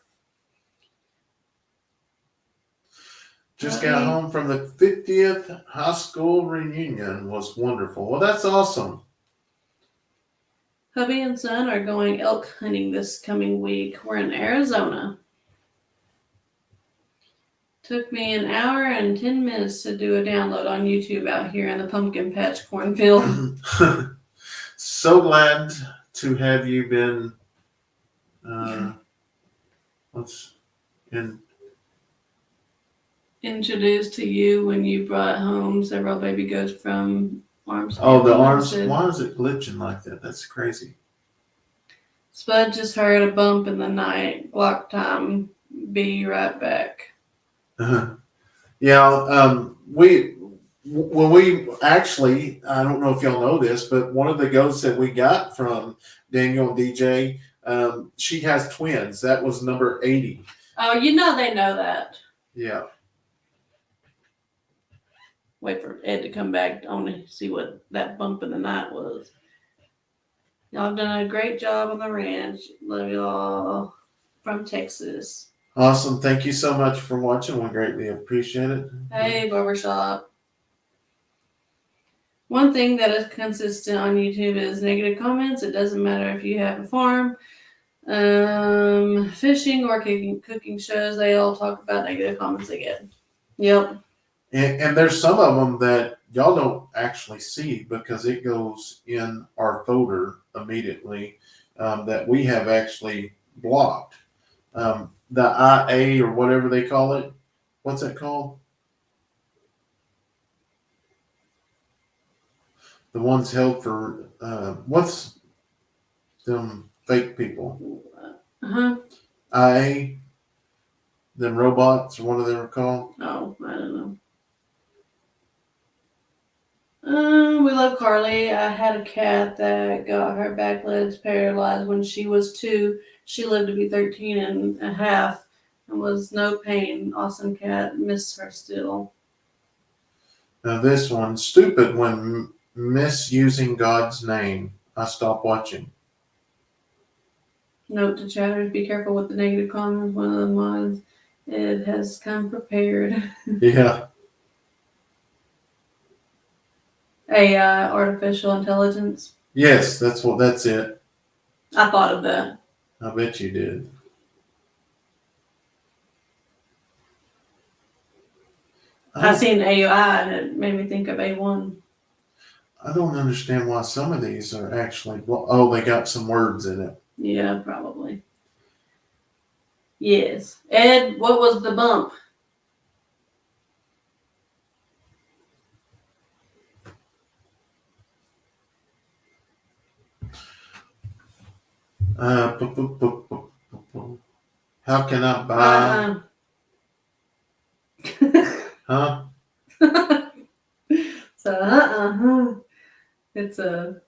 Just got home from the 50th high school reunion. Was wonderful. Well, that's awesome. Hubby and son are going elk hunting this coming week. We're in Arizona. Took me an hour and 10 minutes to do a download on YouTube out here in the pumpkin patch cornfield. So glad to have you been introduced to you when you brought home several baby goats from arms. Oh, the arms. Why is it glitching like that? That's crazy. Spud just heard a bump in the night. Block time. Be right back. Yeah. We actually, I don't know if y'all know this, but one of the goats that we got from Daniel and DJ, she has twins. That was number 80. Oh, they know that. Yeah. Wait for Ed to come back. I want to see what that bump in the night was. Y'all have done a great job on the ranch. Love y'all from Texas. Awesome. Thank you so much for watching. We greatly appreciate it. Hey, barbershop. One thing that is consistent on YouTube is negative comments. It doesn't matter if you have a farm, fishing, or cooking shows. They all talk about negative comments they get. Yep. And there's some of them that y'all don't actually see because it goes in our folder immediately that we have actually blocked. The IA or whatever they call it. What's that called? The ones held for, what's them fake people? IA, them robots, or what do they were called? Oh, I don't know. We love Carly. I had a cat that got her back legs paralyzed when she was 2. She lived to be 13 and a half and was no pain. Awesome cat. Miss her still. Now this one, stupid when misusing God's name. I stopped watching. Note to chatters, be careful with the negative comments. One of the mods, it has come prepared. Yeah. AI, artificial intelligence. Yes, that's it. I thought of that. I bet you did. I seen AUI and it made me think of A1. I don't understand why some of these are actually. Oh, they got some words in it. Yeah, probably. Yes. Ed, what was the bump? How can I buy? Huh? So, it's a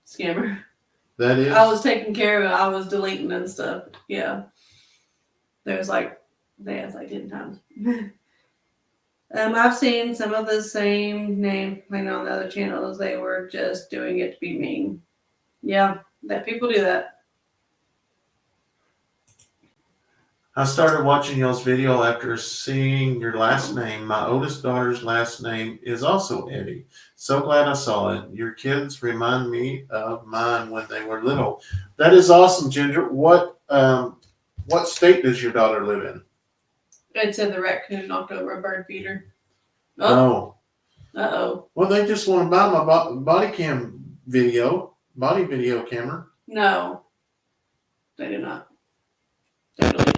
scammer. That is. I was taking care of it. I was deleting and stuff. Yeah. There's like, they asked like 10 times. I've seen some of the same name playing on the other channels. They were just doing it to be mean. Yeah, that people do that. I started watching y'all's video after seeing your last name. My oldest daughter's last name is also Eddy. So glad I saw it. Your kids remind me of mine when they were little. That is awesome, Ginger. What state does your daughter live in? It said the raccoon knocked over a bird feeder. Oh. Uh-oh. Well, they just want to buy my body video camera. No. They did not. They really didn't.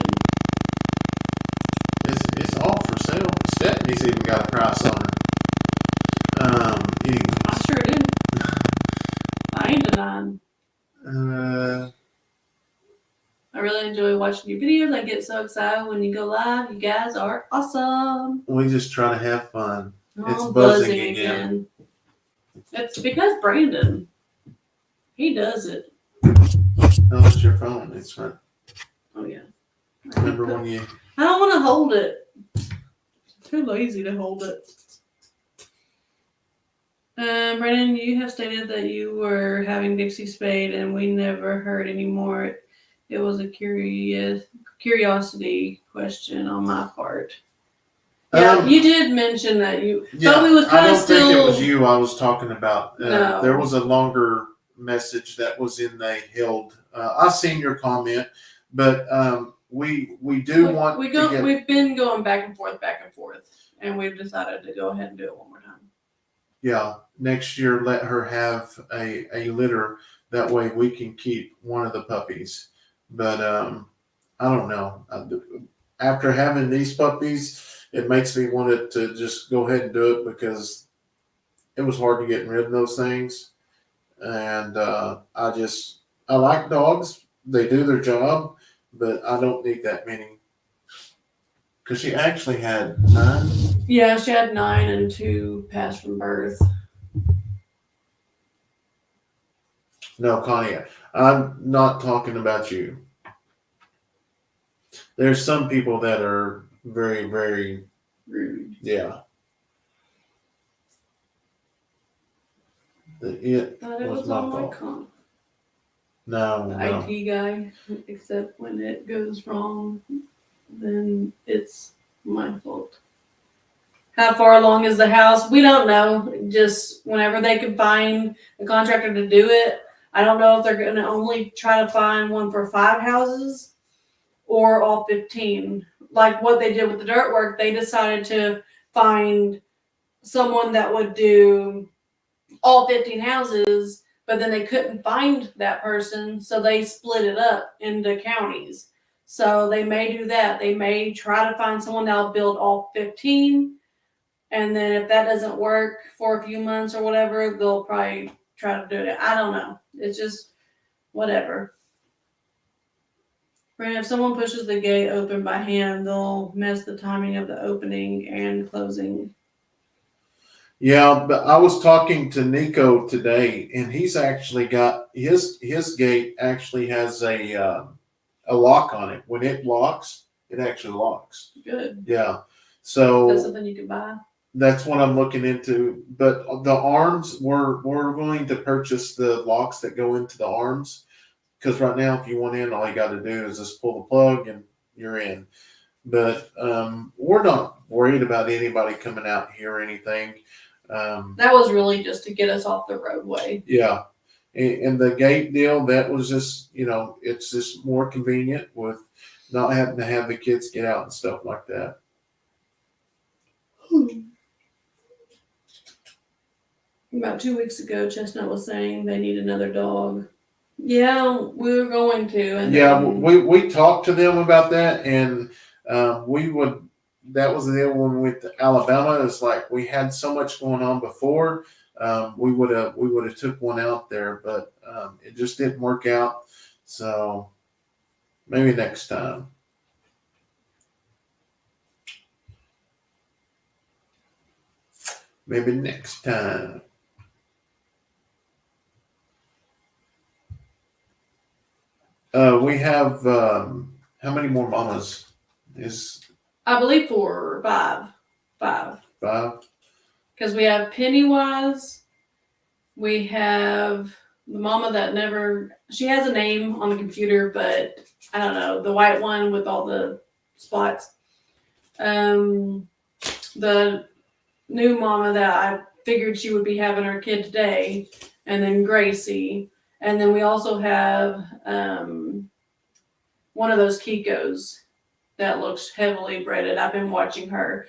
It's all for sale. Stephanie's even got a price on her. Anyway. I sure did. I ain't denying. I really enjoy watching your videos. I get so excited when you go live. You guys are awesome. We just try to have fun. It's I'm buzzing again. It's because Brandon. He does it. No, it's your phone. It's right. Oh, yeah. Remember when you... I don't want to hold it. Too lazy to hold it. Brandon, you have stated that you were having Dixie spayed and we never heard any more. It was a curiosity question on my part. Yeah, you did mention that you thought we was kind of still. I don't think it was you I was talking about. No. There was a longer message that was in the held. I seen your comment, but we do want to get. We've been going back and forth, and we've decided to go ahead and do it one more time. Yeah, next year let her have a litter. That way we can keep one of the puppies. But I don't know. After having these puppies, it makes me want it to just go ahead and do it because it was hard to get rid of those things. And I like dogs. They do their job, but I don't need that many. Because she actually had 9. Yeah, she had 9 and 2 passed from birth. No, Connie, I'm not talking about you. There's some people that are very, very rude. Yeah. It was my fault. No. IT guy, except when it goes wrong, then it's my fault. How far along is the house? We don't know. Just whenever they can find a contractor to do it. I don't know if they're going to only try to find one for 5 houses or all 15. Like what they did with the dirt work, they decided to find someone that would do all 15 houses, but then they couldn't find that person, so they split it up into counties. So they may do that. They may try to find someone that'll build all 15, and then if that doesn't work for a few months or whatever, they'll probably try to do it. I don't know. It's just whatever. If someone pushes the gate open by hand, they'll mess the timing of the opening and closing. Yeah, but I was talking to Nico today, and he's actually got his gate actually has a lock on it. When it locks, it actually locks. Good. Yeah. So that's something you can buy. That's what I'm looking into. But the arms, we're going to purchase the locks that go into the arms. Because right now, if you want in, all you got to do is just pull the plug and you're in. But we're not worried about anybody coming out here or anything. That was really just to get us off the roadway. Yeah. And the gate deal, that was just, it's just more convenient with not having to have the kids get out and stuff like that. About 2 weeks ago, Chestnut was saying they need another dog. Yeah, we were going to. And Yeah, then, we talked to them about that, and we would. That was the deal when we went to Alabama. It's like we had so much going on before. We would have took one out there, but it just didn't work out. So maybe next time. Maybe next time. We have how many more mamas? Is I believe 4 or 5. 5. 5? Because we have Pennywise. We have the mama that never. She has a name on the computer, but I don't know, the white one with all the spots. The new mama that I figured she would be having her kid today, and then Gracie, and then we also have one of those Kikos that looks heavily bred. I've been watching her.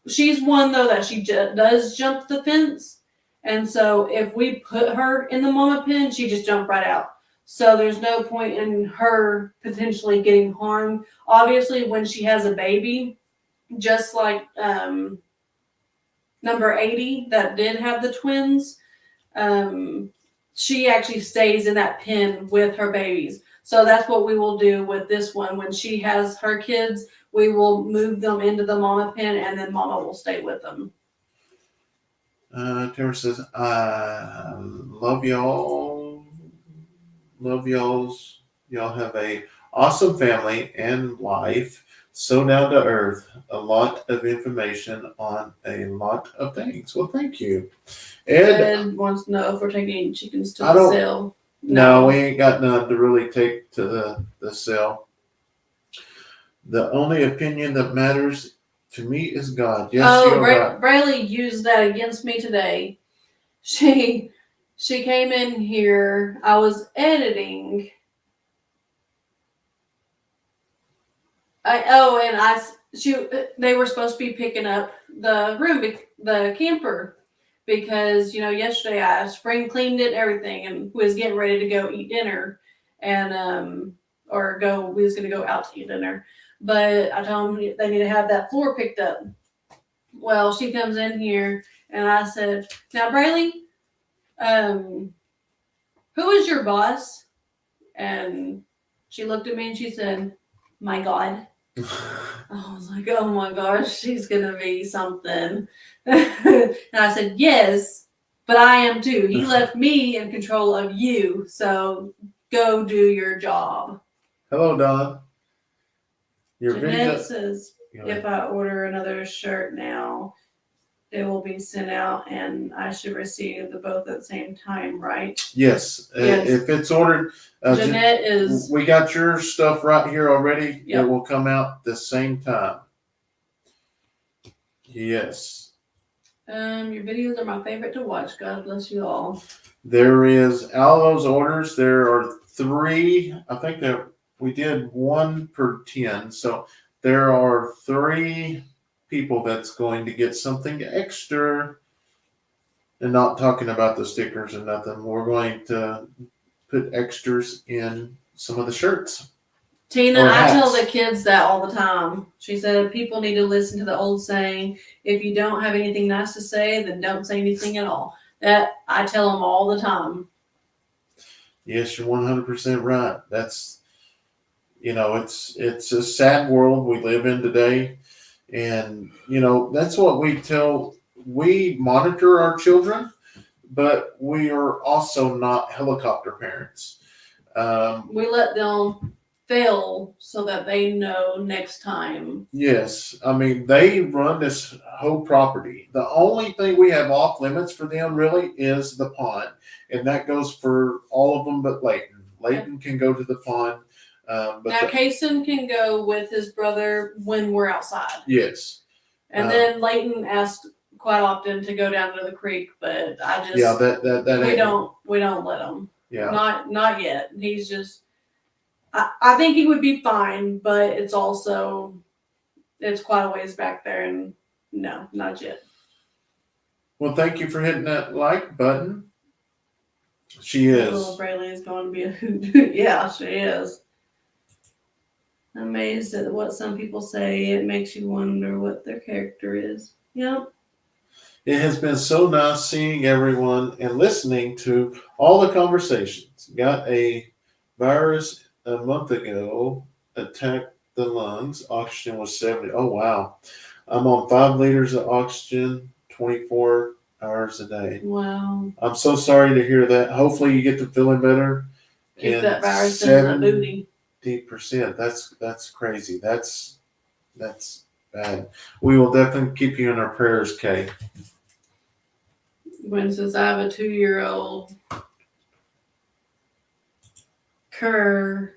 She's one though that she does jump the fence, and so if we put her in the mama pen, she just jumped right out. So there's no point in her potentially getting harmed. Obviously, when she has a baby, just like number 80 that did have the twins, she actually stays in that pen with her babies. So that's what we will do with this one. When she has her kids, we will move them into the mama pen, and then mama will stay with them. Tara says, I love y'all. Love y'all's. Y'all have a awesome family and life. So down to earth. A lot of information on a lot of things. Well, thank you. Ed wants to know if we're taking chickens to I the don't- sale. No, we ain't got none to really take to the sale. The only opinion that matters to me is God. Yes, you're right. Braylee used that against me today. She came in here. I was editing. They were supposed to be picking up the room, the camper, because yesterday I spring cleaned it, everything, and was getting ready to go eat dinner, and we was gonna go out to eat dinner, but I told them they need to have that floor picked up. Well, she comes in here, and I said, "Now, Braylee, who is your boss?" And she looked at me and she said, "My God." I was like, oh my gosh, she's gonna be something. And I said, yes, but I am too. He left me in control of you, so go do your job. Hello, Don. Your Jeanette video says, if I order another shirt now, it will be sent out and I should receive the both at the same time, right? Yes. Yes. If it's ordered, Jeanette is. we got your stuff right here already. Yep. It will come out the same time. Yes. Your videos are my favorite to watch. God bless you all. There is all those orders. There are 3. I think that we did 1 per 10. So there are 3 people that's going to get something extra. And not talking about the stickers and nothing. We're going to put extras in some of the shirts. Tina, Or I tell hats. the kids that all the time. She said people need to listen to the old saying, if you don't have anything nice to say, then don't say anything at all. That I tell them all the time. Yes, you're 100% right. That's, it's a sad world we live in today. And, that's what we tell. We monitor our children, but we are also not helicopter parents. We let them fail so that they know next time. Yes. I mean, they run this whole property. The only thing we have off limits for them really is the pond. And that goes for all of them but Leighton. Leighton can go to the pond. Kayson can go with his brother when we're outside. Yes. And then Leighton asked quite often to go down to the creek, but I just we don't let him. Yeah. Not yet. He's just I think he would be fine, but it's quite a ways back there, and no, not yet. Well, thank you for hitting that like button. She Little is. Braylee is going to be a hoot. Yeah, she is. Amazed at what some people say. It makes you wonder what their character is. Yep. It has been so nice seeing everyone and listening to all the conversations. Got a virus a month ago, attacked the lungs. Oxygen was 70. Oh, wow. I'm on 5 liters of oxygen 24 hours a day. Wow. I'm so sorry to hear that. Hopefully you get to feeling better. Keep And that virus in the booty. 70%. That's crazy. That's bad. We will definitely keep you in our prayers, Kay. Gwen says, I have a 2-year-old cur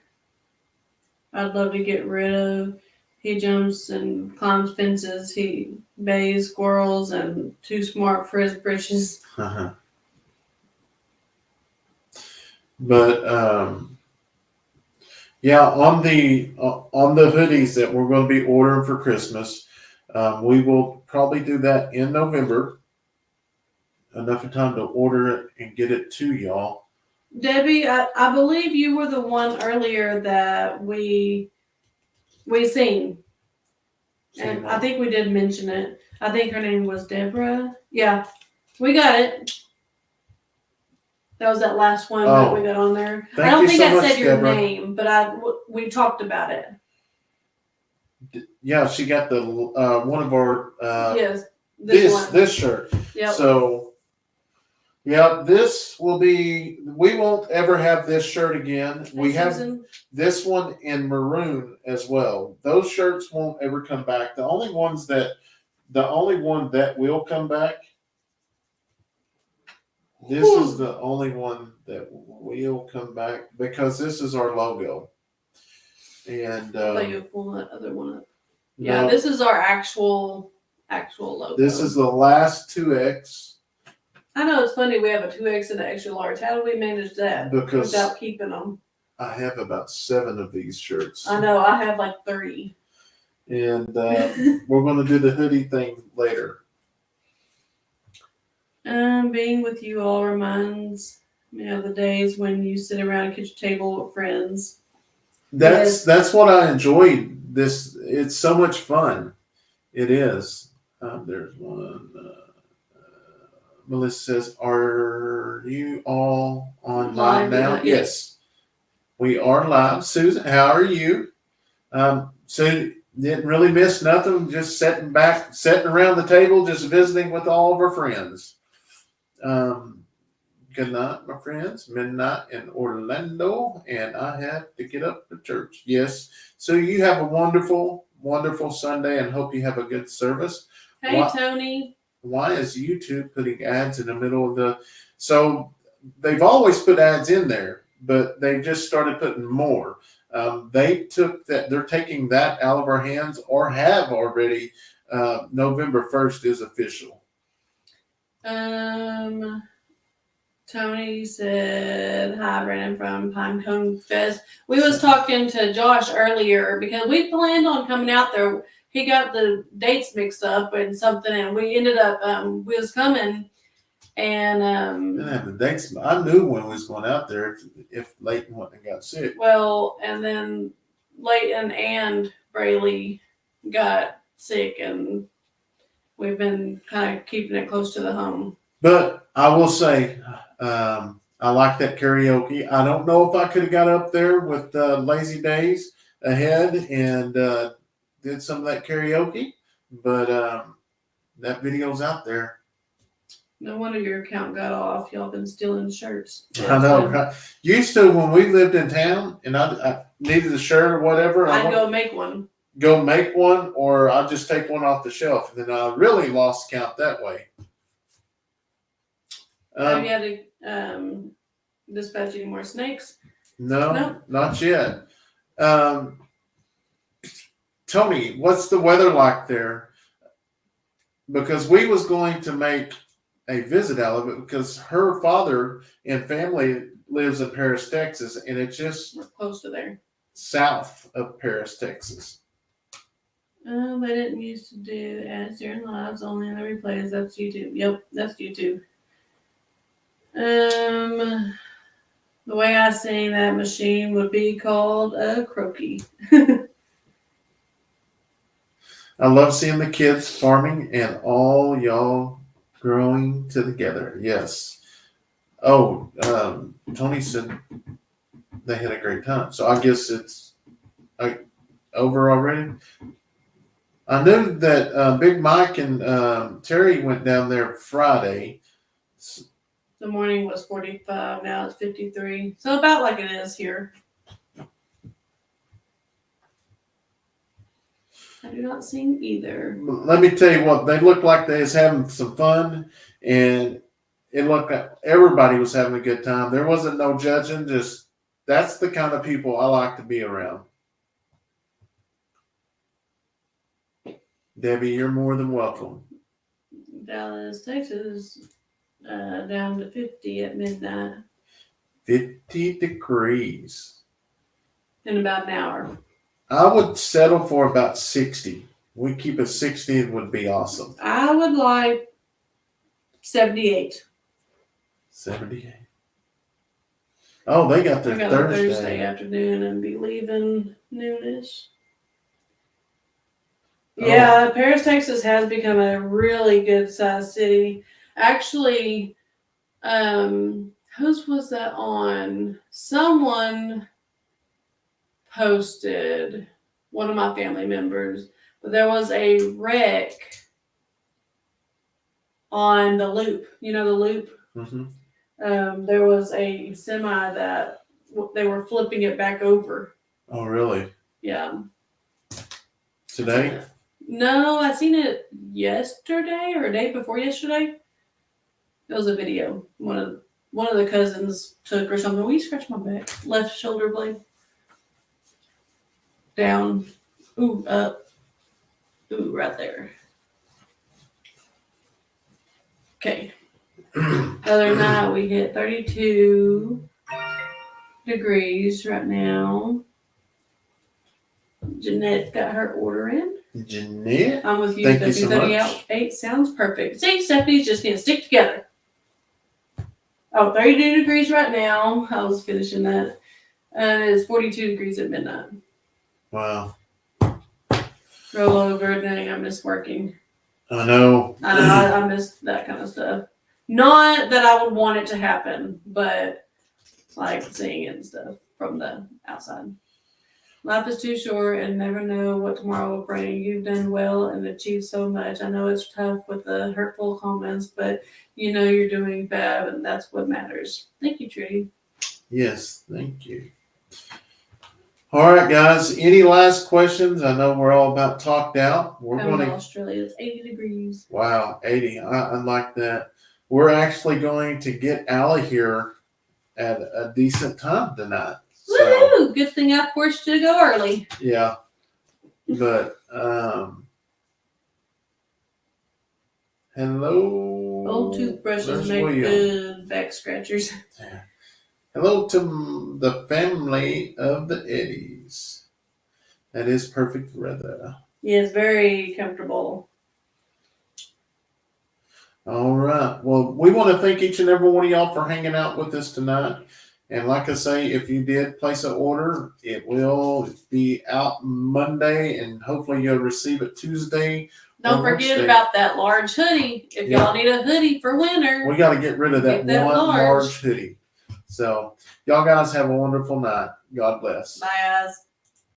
I'd love to get rid of. He jumps and climbs fences. He bays squirrels and too smart for his britches. Uh-huh. But yeah, on the hoodies that we're going to be ordering for Christmas, we will probably do that in November. Enough of time to order it and get it to y'all. Debbie, I believe you were the one earlier that we seen. And I think we did mention it. I think her name was Deborah. Yeah, we got it. That was that last one that we got on there. I don't think I said your name, but we talked about it. Yeah, she got the one of our yes, this shirt. Yep. So yeah, this will be. We won't ever have this shirt again. We have this one in maroon as well. Those shirts won't ever come back. The only one that will come back. This is the only one that will come back because this is our logo. And I thought you would pull that other one up. Yeah, this is our actual logo. This is the last 2X. I know it's funny. We have a 2X and an extra large. How do we manage that without keeping them? I have about 7 of these shirts. I know. I have like 3. And we're going to do the hoodie thing later. Being with you all reminds me of the days when you sit around a kitchen table with friends. That's what I enjoyed. This it's so much fun. It is. There's one. Melissa says, "Are you all on live now?" Yes, we are live. Susan, how are you? So didn't really miss nothing. Just sitting around the table, just visiting with all of our friends. Good night, my friends. Midnight in Orlando, and I have to get up to church. Yes. So you have a wonderful, wonderful Sunday, and hope you have a good service. Hey, Tony. Why is YouTube putting ads in the middle of the? So they've always put ads in there, but they've just started putting more. They took that. They're taking that out of our hands, or have already. November 1st is official. Tony said, hi, Brandon from Pinecone Fest. We was talking to Josh earlier because we planned on coming out there. He got the dates mixed up and something, and we ended up, we was coming, and didn't have the dates. I knew when we was going out there if Leighton went and got sick. Well, and then Leighton and Braylee got sick, and we've been kind of keeping it close to the home. But I will say, I like that karaoke. I don't know if I could have got up there with Lazy Days ahead and did some of that karaoke, but that video's out there. No wonder your account got off. Y'all been stealing shirts. I know. Right? Used to, when we lived in town and I needed a shirt or whatever, I'd go make one. Go make one, or I'd just take one off the shelf. And then I really lost count that way. Have you had to dispatch any more snakes? No, not yet. Tony, what's the weather like there? Because we was going to make a visit out of it because her father and family lives in Paris, Texas, and it's just we're close to there. South of Paris, Texas. They didn't used to do ads during lives, only in the replays. That's YouTube. Yep, that's YouTube. The way I sing that machine would be called a croaky. I love seeing the kids farming and all y'all growing together. Yes. Oh, Tony said they had a great time. So I guess it's over already. I knew that Big Mike and Terry went down there Friday. The morning was 45. Now it's 53. So about like it is here. I do not sing either. Let me tell you what, they looked like they was having some fun, and it looked like everybody was having a good time. There wasn't no judging, just that's the kind of people I like to be around. Debbie, you're more than welcome. Dallas, Texas, down to 50 at midnight 50 degrees. in about an hour. I would settle for about 60. We keep it 60, it would be awesome. I would like 78. 78. Oh, they got their I got Thursday. a Thursday afternoon and be leaving noonish. Oh. Yeah, Paris, Texas has become a really good sized city. Actually, whose was that on? Someone posted, one of my family members, but there was a wreck on the loop. You know the loop? Mm-hmm. There was a semi that they were flipping it back over. Oh, really? Yeah. Today? No, I seen it yesterday or a day before yesterday. It was a video. One of the cousins took or something. Will you scratch my back? Left shoulder blade. Down. Ooh, up. Ooh, right there. Okay. Other than that, we hit 32 degrees right now. Jeanette got her order in. Jeanette? I'm with you. Thank you so much. 38 sounds perfect. See, Stephanie's just need to stick together. Oh, 32 degrees right now. I was finishing that. And it's 42 degrees at midnight. Wow. Roll over, dang, I miss working. I know. I miss that kind of stuff. Not that I would want it to happen, but like seeing it and stuff from the outside. Life is too short and never know what tomorrow will bring. You've done well and achieved so much. I know it's tough with the hurtful comments, but you know you're doing fab and that's what matters. Thank you, Trudy. Yes, thank you. All right, guys. Any last questions? I know we're all about talked out. We're Coming going to to. Australia, it's 80 degrees. Wow, 80. I like that. We're actually going to get Allie here at a decent time tonight. So, Woohoo! Good thing I forced you to go early. yeah. But, hello. Old toothbrushes There's make William. good back scratchers. Yeah. Hello to the family of the Eddies. That is perfect weather. Yeah, it's very comfortable. All right. Well, we want to thank each and every one of y'all for hanging out with us tonight. And like I say, if you did place an order, it will be out Monday, and hopefully you'll receive it Tuesday. Don't forget about that large hoodie. If y'all need a hoodie for winter, We got to get rid of that Get that one large. large hoodie. So, y'all guys have a wonderful night. God bless. bye guys.